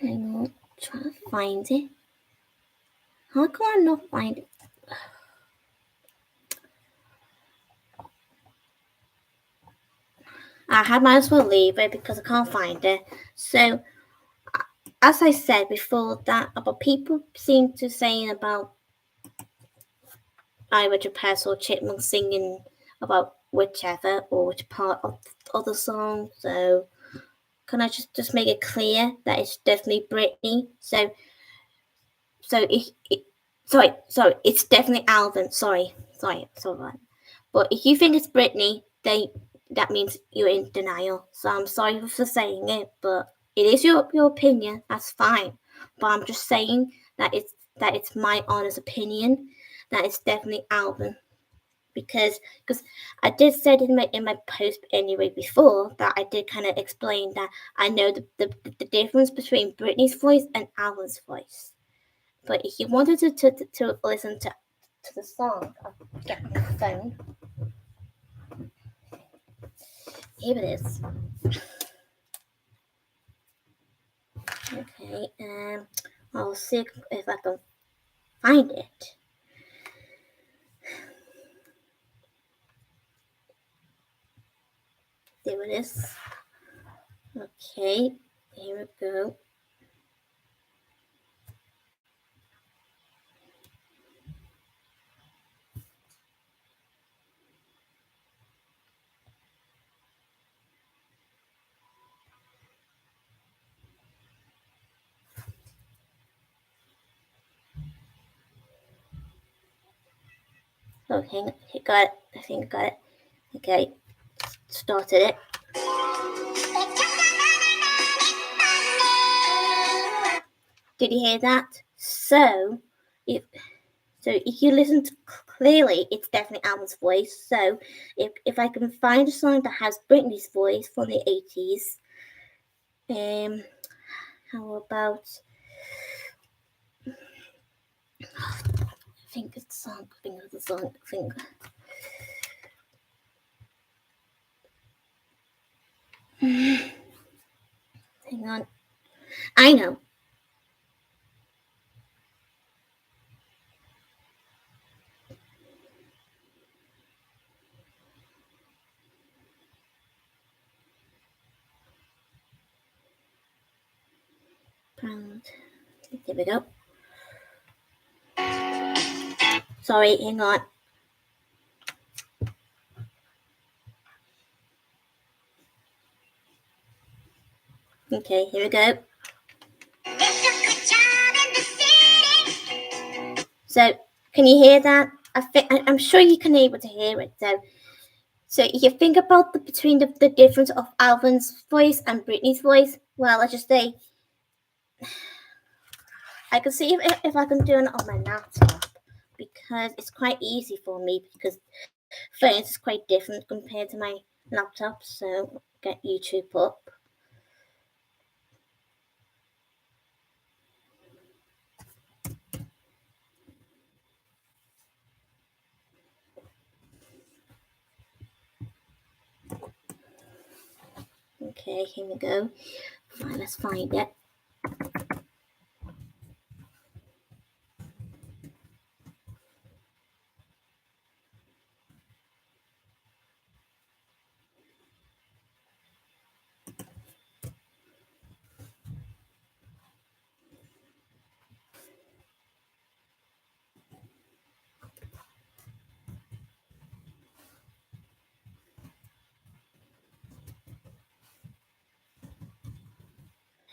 Hang on. Trying to find it. How can I not find it? I might as well leave it because I can't find it. So, as I said before, that about people seem to saying about Ira Pest or Chipmunk singing about whichever or which part of the song. So, can I just make it clear that it's definitely Britney? So sorry, it's definitely Alvin. Sorry. But if you think it's Britney, that means you're in denial. So I'm sorry for saying it, but it is your opinion. That's fine. But I'm just saying that it's my honest opinion that it's definitely Alvin, because I did say it in my post anyway before, that I did kind of explain that I know the difference between Britney's voice and Alvin's voice. But if you wanted to listen to the song, I'll get my phone. Here it is. Okay, I'll see if I can find it. There it is. Okay, here we go. Okay, got it. I think I got it. Okay, started it. Did you hear that? So if you listen to clearly, it's definitely Alvin's voice. So if I can find a song that has Britney's voice from the 80s, how about think of the song. Hang on. I know. There we go. Sorry, hang on. Okay, here we go. So, can you hear that? I'm sure you can able to hear it. So you think about between the difference of Alvin's voice and Brittany's voice. Well, let's just say I can see if I can do it on my laptop because it's quite easy for me because phones is quite different compared to my laptop. So get YouTube up. Okay, here we go. Fine, let's find it.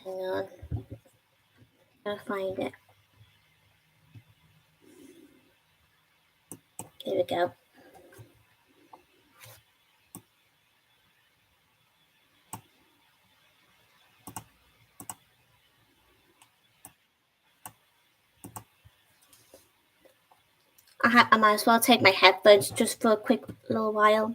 Hang on. I'll find it. Here we go. I might as well take my headphones just for a quick little while.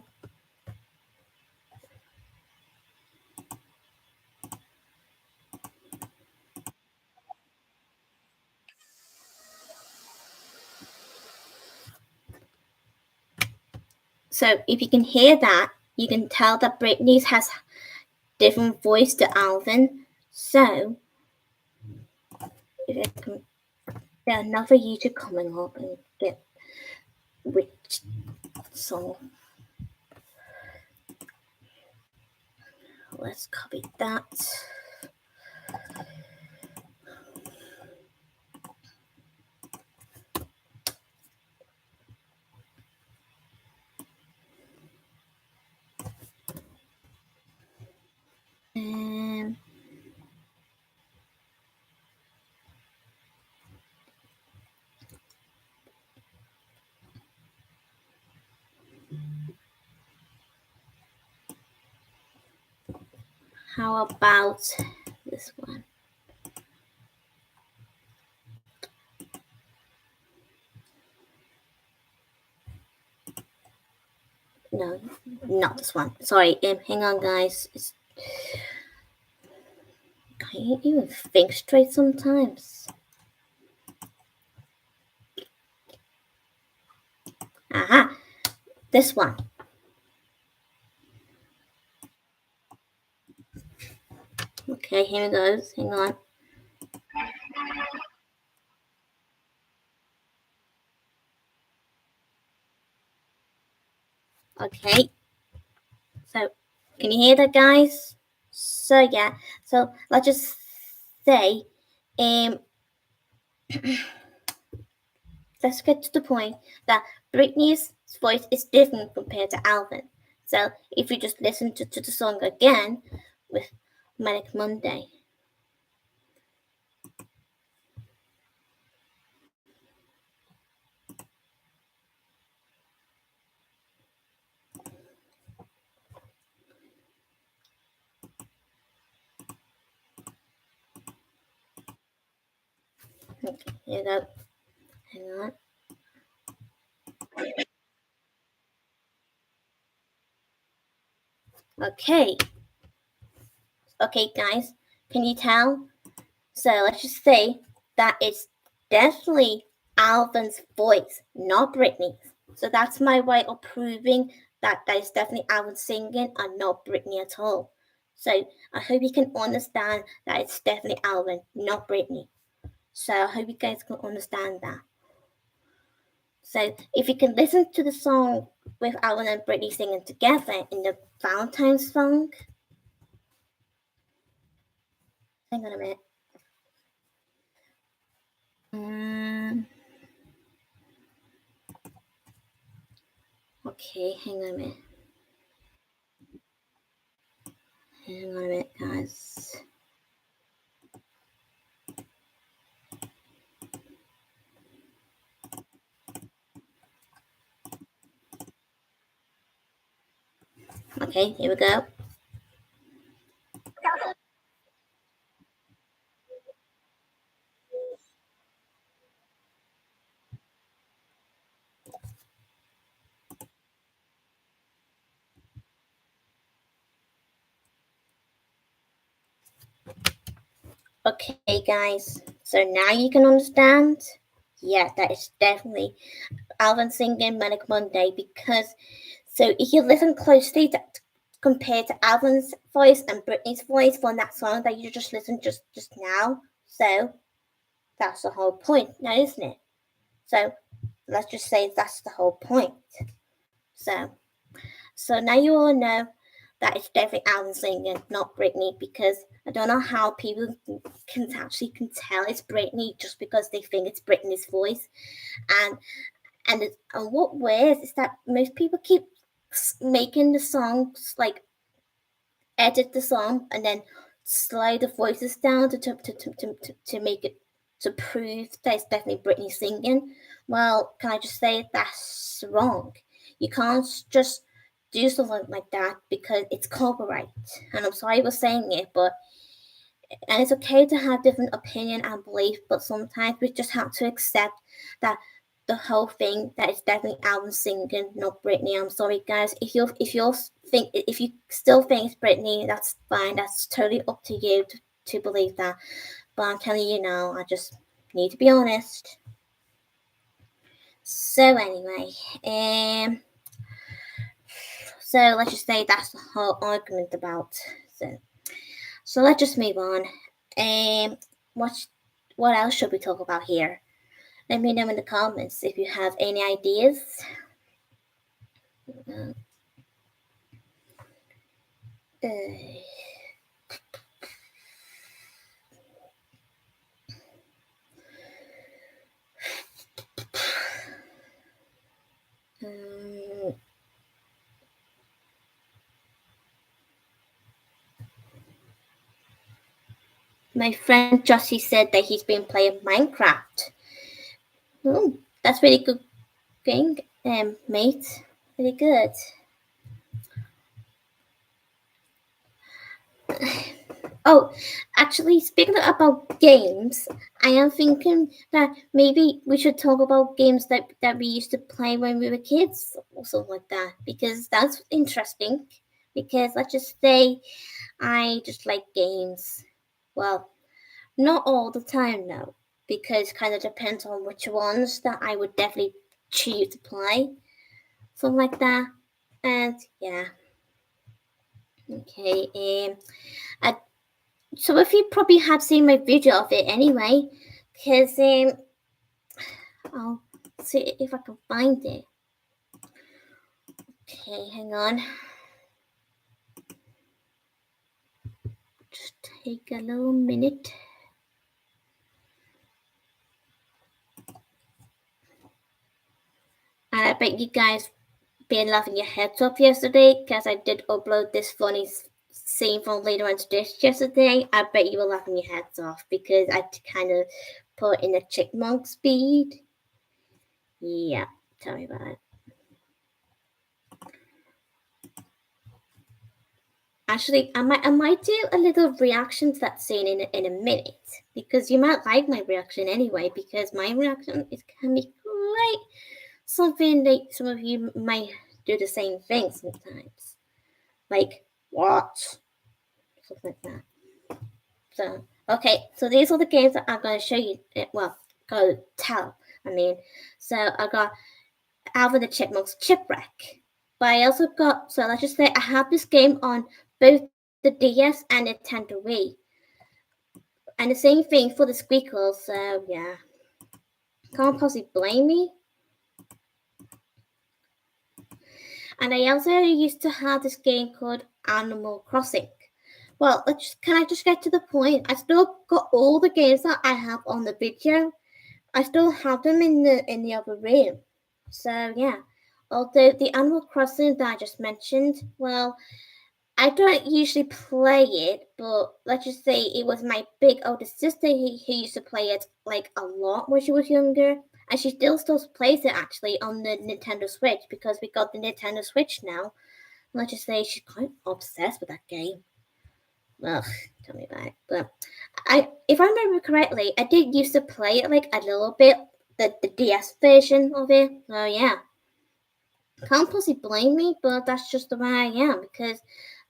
So if you can hear that, you can tell that Brittany's has different voice to Alvin. So if I can get another YouTube coming up and get which song. Let's copy that. And how about this one? No, not this one. Sorry, hang on, guys. I can't even think straight sometimes. Aha, this one. Okay, here it goes. Hang on. Okay. So, can you hear that, guys? So yeah. So let's just say, let's get to the point that Britney's voice is different compared to Alvin. So if you just listen to the song again with Manic Monday. Okay, here we go. Hang on. Okay. Okay, guys, can you tell? So let's just say that it's definitely Alvin's voice, not Britney's. So that's my way of proving that is definitely Alvin singing and not Britney at all. So I hope you can understand that it's definitely Alvin, not Brittany. So I hope you guys can understand that. So if you can listen to the song with Alvin and Brittany singing together in the Valentine's song. Hang on a minute. Okay, hang on a minute. Hang on a minute, guys. Okay, here we go. Okay, guys. So now you can understand. Yeah, that is definitely Alvin singing Manic Monday because. So if you listen closely to compared to Alvin's voice and Britney's voice from that song that you just listened just now, so that's the whole point, now isn't it? So let's just say that's the whole point. So now you all know that it's definitely Alvin singing, not Britney, because I don't know how people can actually can tell it's Britney just because they think it's Britney's voice, and and what weird is that most people keep making the songs like edit the song and then slide the voices down to make it to prove that it's definitely Britney singing. Well, can I just say that's wrong? You can't just do something like that because it's copyright. And I'm sorry for saying it, but and it's okay to have different opinion and belief, but sometimes we just have to accept that the whole thing that it's definitely Alvin singing, not Britney. I'm sorry, guys. If you still think it's Britney, that's fine. That's totally up to you to believe that. But I'm telling you now, I just need to be honest. So anyway, so let's just say that's the whole argument about. So let's just move on. What what else should we talk about here? Let me know in the comments if you have any ideas. Uh, um, my friend Jossie said that he's been playing Minecraft. Oh, that's really good thing, mate. Really good. Oh, actually, speaking about games, I am thinking that maybe we should talk about games that we used to play when we were kids or something like that, because that's interesting. Because let's just say I just like games. Well, not all the time, no, because kind of depends on which ones that I would definitely choose to play. Something like that. And yeah. Okay. I Some of you probably have seen my video of it anyway, because I'll see if I can find it. Okay, hang on. Just take a little minute. And I bet you guys been laughing your heads off yesterday because I did upload this funny scene from Later on Dish yesterday. I bet you were laughing your heads off because I kind of put in a chipmunk speed. Yeah, tell me about it. Actually, I might do a little reaction to that scene in a minute because you might like my reaction anyway because my reaction can be quite something that some of you might do the same thing sometimes, like what, something like that. So okay, so these are the games that I'm going to show you. Well, go tell. I mean, so I got Alvin the Chipmunk's Chipwreck. But I also got, so let's just say I have this game on both the DS and Nintendo Wii. And the same thing for the Squeakles, so yeah. Can't possibly blame me. And I also used to have this game called Animal Crossing. Well, can I just get to the point? I still got all the games that I have on the video. I still have them in the other room. So yeah. Although the Animal Crossing that I just mentioned, well, I don't usually play it, but let's just say it was my big older sister who used to play it like a lot when she was younger. And she still plays it actually on the Nintendo Switch because we got the Nintendo Switch now. Let's just say she's quite obsessed with that game. Ugh, tell me about it. But if I remember correctly, I did used to play it like a little bit, the DS version of it. So yeah, can't possibly blame me, but that's just the way I am because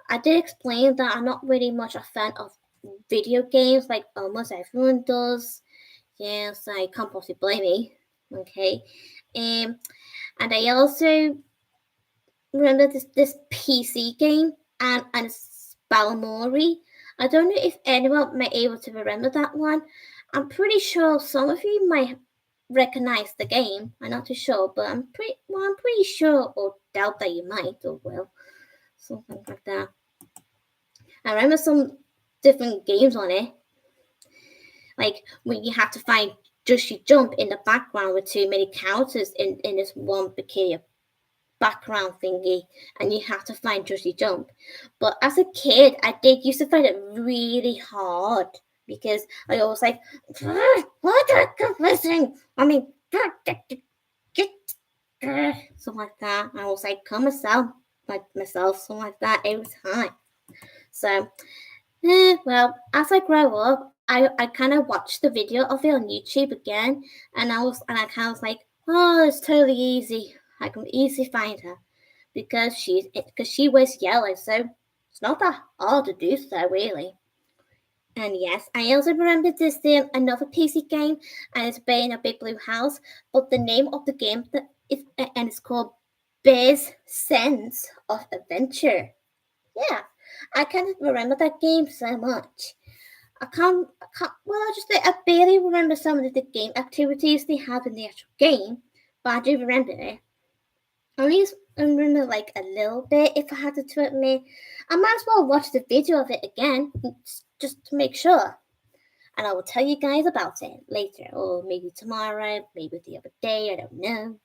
I did explain that I'm not really much a fan of video games like almost everyone does. Yeah, so I can't possibly blame me. Okay, and I also remember this PC game and Balamori. I don't know if anyone may able to remember that one. I'm pretty sure some of you might recognize the game. I'm not too sure, but I'm pretty sure or doubt that you might or will. Something like that. I remember some different games on it. Like when you have to find Jushy Jump in the background with too many characters in this one bikini background thingy, and you have to find Jushy Jump. But as a kid, I did used to find it really hard because I always like, what are you listening? I mean, something like that. I was like, come myself, something like that every time. So, well, as I grow up, I kind of watched the video of it on YouTube again, and I kind of was like, oh, it's totally easy. I can easily find her because she wears yellow, so it's not that hard to do so, really. And yes, I also remember this another PC game, and it's based in a big blue house. But the name of the game and it's called Bear's Sense of Adventure. Yeah, I can't remember that game so much. Well, I just say I barely remember some of the game activities they have in the actual game, but I do remember it. At least I remember like a little bit if I had to admit. I might as well watch the video of it again just to make sure. And I will tell you guys about it later, or maybe tomorrow, maybe the other day, I don't know.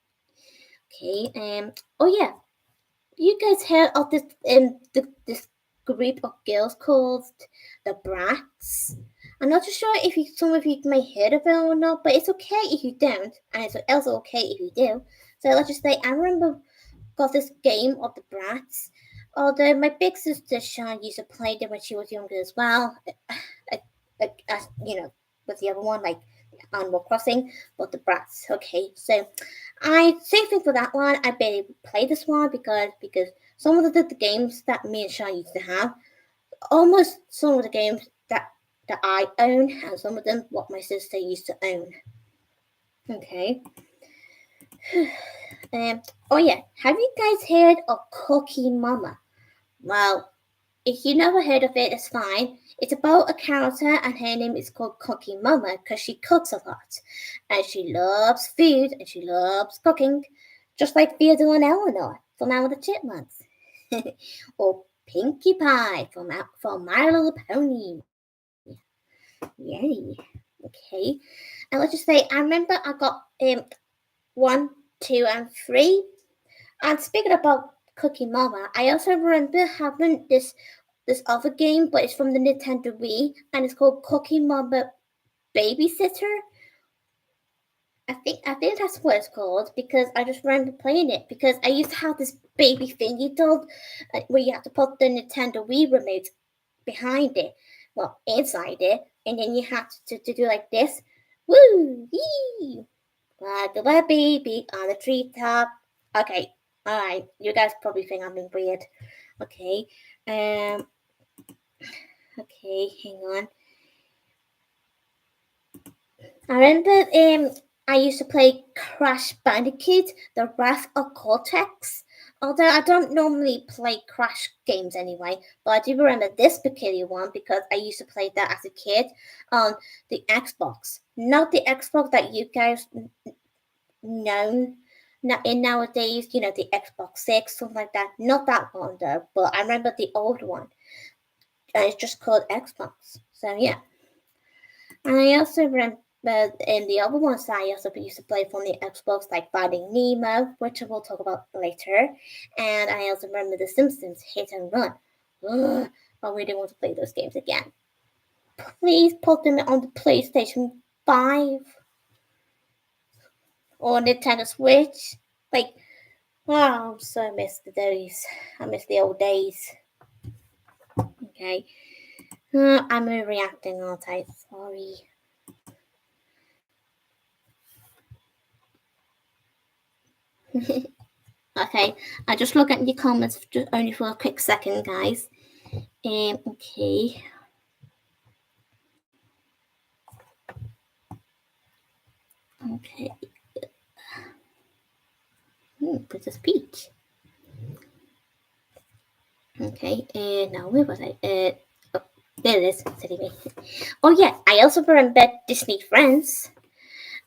Okay, oh yeah, you guys heard of this group of girls called the Brats? I'm not too sure if some of you may heard of it or not, but it's okay if you don't, and it's also okay if you do. So let's just say I remember got this game of the Brats. Although my big sister Sean used to play them when she was younger as well, with the other one like Animal Crossing, but the Brats. Okay, so I same thing for that one. I barely play this one because some of the games that me and Sean used to have, almost some of the games that I own, and some of them what my sister used to own. Okay. Oh yeah, have you guys heard of Cookie Mama? Well, if you never heard of it, it's fine. It's about a character, and her name is called Cookie Mama because she cooks a lot, and she loves food and she loves cooking, just like Theodore and Eleanor from Alvin the Chipmunks, or Pinkie Pie from My Little Pony. Yay! Okay, and let's just say I remember I got 1, 2, and 3. And speaking about Cookie Mama, I also remember having this other game, but it's from the Nintendo Wii, and it's called Cookie Mama Babysitter. I think that's what it's called because I just remember playing it because I used to have this baby thingy doll where you have to put the Nintendo Wii remote behind it, well inside it, and then you have to do like this. Woo! Yee! Like a little baby on the treetop. Okay, alright. You guys probably think I'm being weird. Okay. Okay, hang on. I remember I used to play Crash Bandicoot, The Wrath of Cortex Although I don't normally play Crash games anyway, but I do remember this peculiar one because I used to play that as a kid on the Xbox. Not the Xbox that you guys know in nowadays, the Xbox 6, something like that. Not that one though, but I remember the old one. And it's just called Xbox. So yeah. And I also remember in the other ones that I also used to play from the Xbox, like Finding Nemo, which we'll talk about later. And I also remember The Simpsons Hit and Run. Ugh, I really want to play those games again. Please put them on the PlayStation 5 or Nintendo Switch. Like, oh, I'm so miss those. I miss the old days. Okay. I'm reacting, aren't I? Sorry. Okay, I just look at your comments just only for a quick second, guys. Okay. Okay. Princess Peach. Okay, and now where was I? Oh, there it is. Oh yeah, I also remember Disney Friends.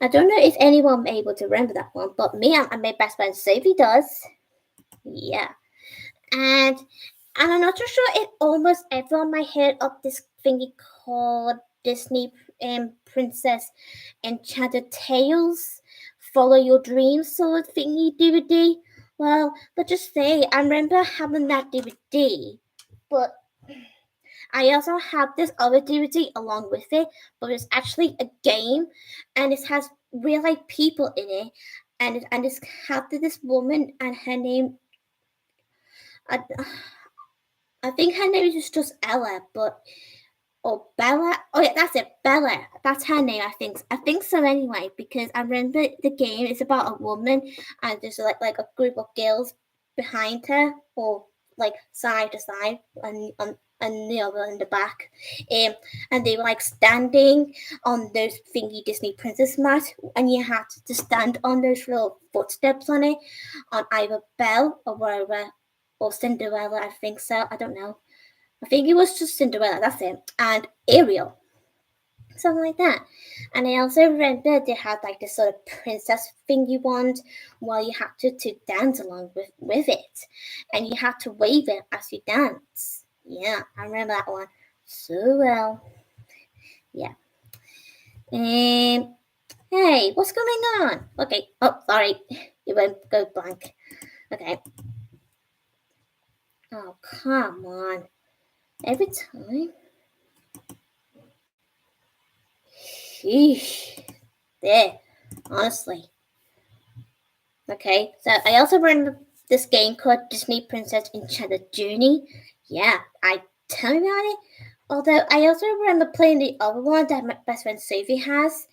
I don't know if anyone able to remember that one, but me and my best friend Sophie does. Yeah, and I'm not too sure if almost everyone might heard of this thingy called Disney Princess Enchanted Tales, Follow Your Dreams sort of thingy DVD. Well, let's just say I remember having that DVD, but I also have this other DVD along with it, but it's actually a game, and it has real life people in it, and it's had this woman, and her name, I, I think her name is just Ella, but or Bella. Oh yeah, that's it, Bella. That's her name, I think. I think so anyway, because I remember the game is about a woman and there's like a group of girls behind her, or like side to side, and the other in the back. And they were like standing on those thingy Disney princess mat, and you had to stand on those little footsteps on it, on either Belle or wherever, or Cinderella, I think so. I don't know. I think it was just Cinderella, that's it, and Ariel, something like that. And I also remember they had like this sort of princess thingy wand where you had to dance along with it, and you had to wave it as you dance. Yeah, I remember that one so well. Yeah. Um, hey, what's going on? Okay. Oh, sorry, it went go blank. Okay. Oh, come on. Every time. Sheesh. There. Honestly. Okay, so I also remember this game called Disney Princess Enchanted Journey. Yeah, I tell you about it. Although I also remember playing the other one that my best friend Sophie has,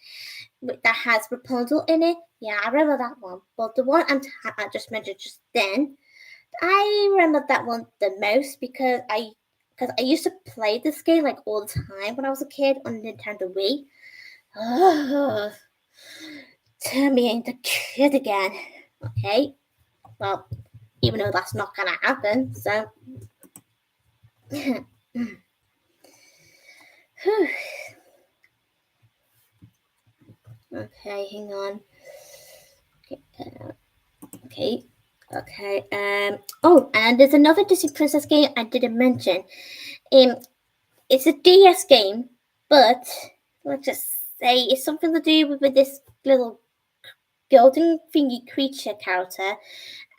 that has Rapunzel in it. Yeah, I remember that one. But the one I just mentioned just then, I remember that one the most because I used to play this game like all the time when I was a kid on Nintendo Wii. Oh, turn me into kid again. Okay, well, even though that's not gonna happen, so. Okay, hang on. Okay, okay. Oh, and there's another Disney Princess game I didn't mention. It's a DS game, but let's just say it's something to do with this little golden thingy creature character,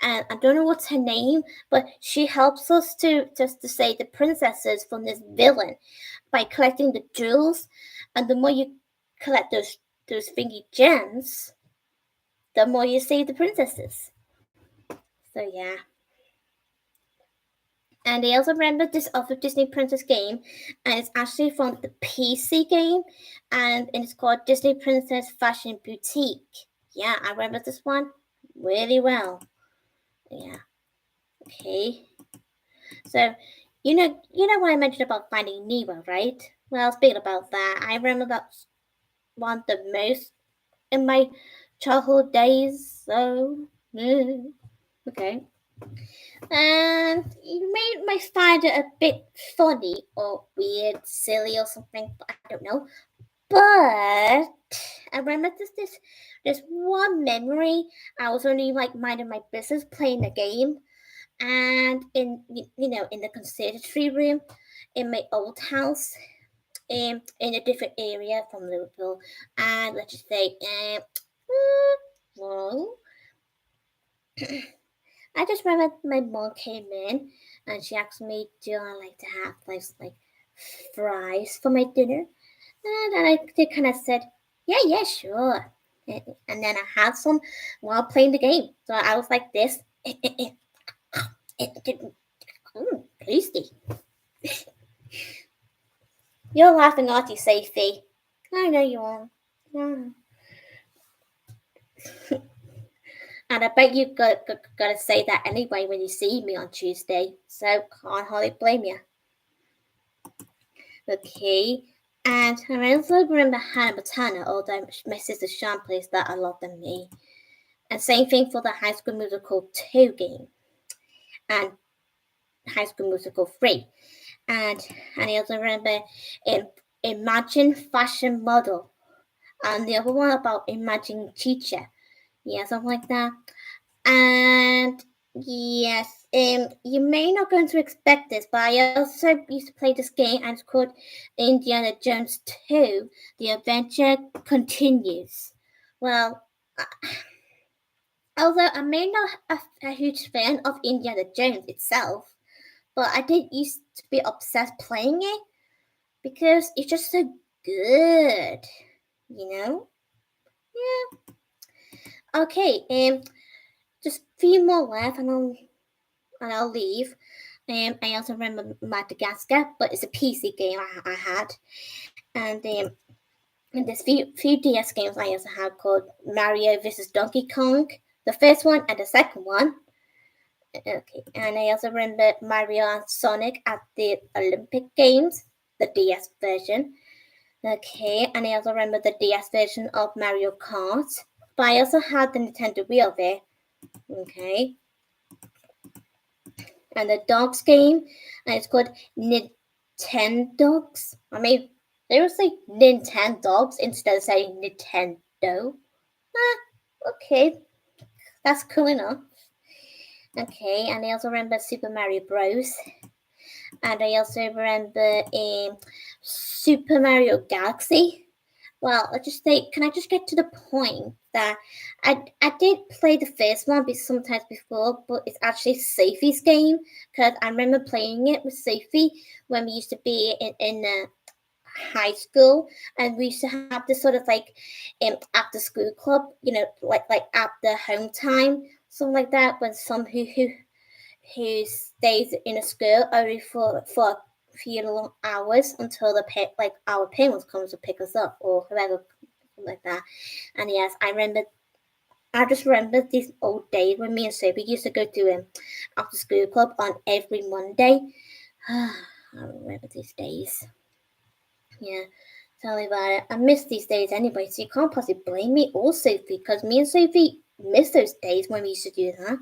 and I don't know what's her name, but she helps us to just to save the princesses from this villain by collecting the jewels, and the more you collect those thingy gems, the more you save the princesses. So yeah. And I also remember this other Disney Princess game, and it's actually from the PC game, and it's called Disney Princess Fashion Boutique. Yeah, I remember this one really well. Yeah. Okay. So, you know what I mentioned about Finding Nemo, right? Well, speaking about that, I remember that one the most in my childhood days. So, okay. And you might find it a bit funny or weird, silly or something, but I don't know. But I remember this one memory. I was only like minding my business playing the game, and in the conservatory room in my old house, in a different area from Liverpool, and let's just say, well, I just remember my mom came in and she asked me, "Do I like to have like fries for my dinner?" And then I kind of said, "Yeah, sure." And then I had some while playing the game. So I was like this. Tasty. You're laughing, aren't you, Sophie? I know you are. Yeah. And I bet you got to say that anyway when you see me on Tuesday. So can't hardly blame you. Okay. And I also remember Hannah Montana, although my sister Sean plays that a lot than me. And same thing for the High School Musical 2 game and High School Musical 3. And I also remember Imagine Fashion Model. And the other one about Imagine Teacher. Yeah, something like that. And yes, you may not going to expect this, but I also used to play this game and it's called Indiana Jones 2. The adventure continues. Well, although I may not a huge fan of Indiana Jones itself, but I did used to be obsessed playing it because it's just so good, you know? Yeah. Okay, just a few more left and I'll leave. I also remember Madagascar, but it's a PC game I had, and there's few DS games I also had called Mario vs Donkey Kong, the first one and the second one. Okay, and I also remember Mario and Sonic at the Olympic Games, the DS version. Okay, and I also remember the DS version of Mario Kart, but I also had the Nintendo Wii of it. Okay, and the dogs game, and it's called Nintendogs. I mean, they would say Nintendogs instead of saying Nintendo. Okay, that's cool enough. Okay, and I also remember Super Mario Bros. And I also remember Super Mario Galaxy. Well, let's just say, can I just get to the point that I did play the first one sometimes before, but it's actually Sophie's game because I remember playing it with Sophie when we used to be in high school, and we used to have this sort of like after school club, like after home time, something like that. When some who stays in a school only for a few long hours until our parents comes to pick us up or whoever like that. And yes, I just remember these old days when me and Sophie used to go to after school club on every Monday. I remember these days. Yeah, tell me about it. I miss these days anyway, so you can't possibly blame me or Sophie because me and Sophie miss those days when we used to do that.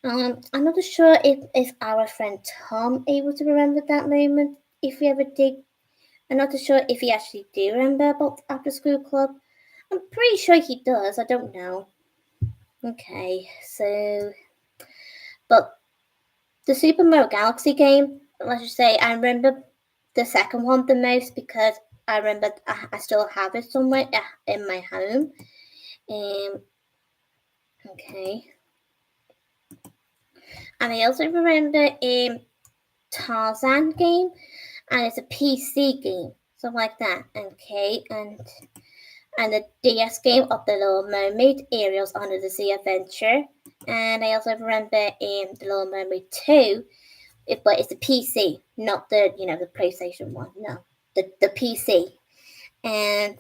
I'm not sure if our friend Tom able to remember that moment. If he ever did, I'm not sure if he actually do remember about the after school club. I'm pretty sure he does. I don't know. Okay, so but the Super Mario Galaxy game, let's just say I remember the second one the most because I remember I still have it somewhere in my home. Okay, and I also remember Tarzan game, and it's a PC game, something like that. Okay, and the DS game of the Little Mermaid, Ariel's Under the Sea Adventure, and I also remember the Little Mermaid 2, but it's a PC, not the PlayStation one. No, the PC, and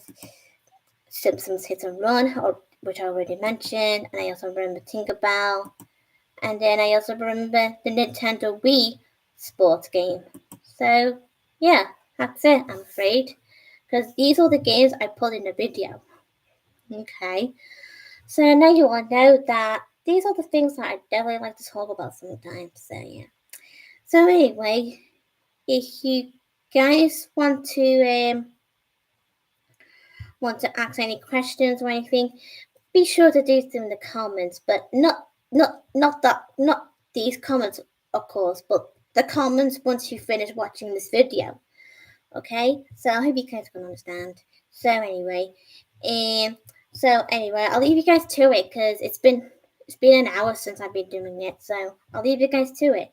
Simpsons Hit and Run, which I already mentioned, and I also remember Tinkerbell, and then I also remember the Nintendo Wii sports game. So yeah, that's it. I'm afraid, because these are the games I put in the video. Okay, so now you all know that these are the things that I definitely like to talk about sometimes. So yeah. So anyway, if you guys want to ask any questions or anything, be sure to do them in the comments. But not these comments, of course, but the comments once you finish watching this video. Okay, so I hope you guys can understand. So anyway, I'll leave you guys to it because it's been an hour since I've been doing it. So I'll leave you guys to it,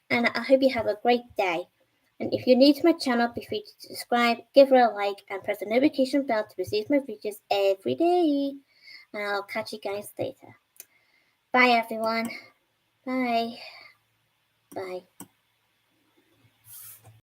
and I hope you have a great day. And if you're new to my channel, be free to subscribe, give it a like, and press the notification bell to receive my videos every day. And I'll catch you guys later. Bye everyone. Bye. Bye.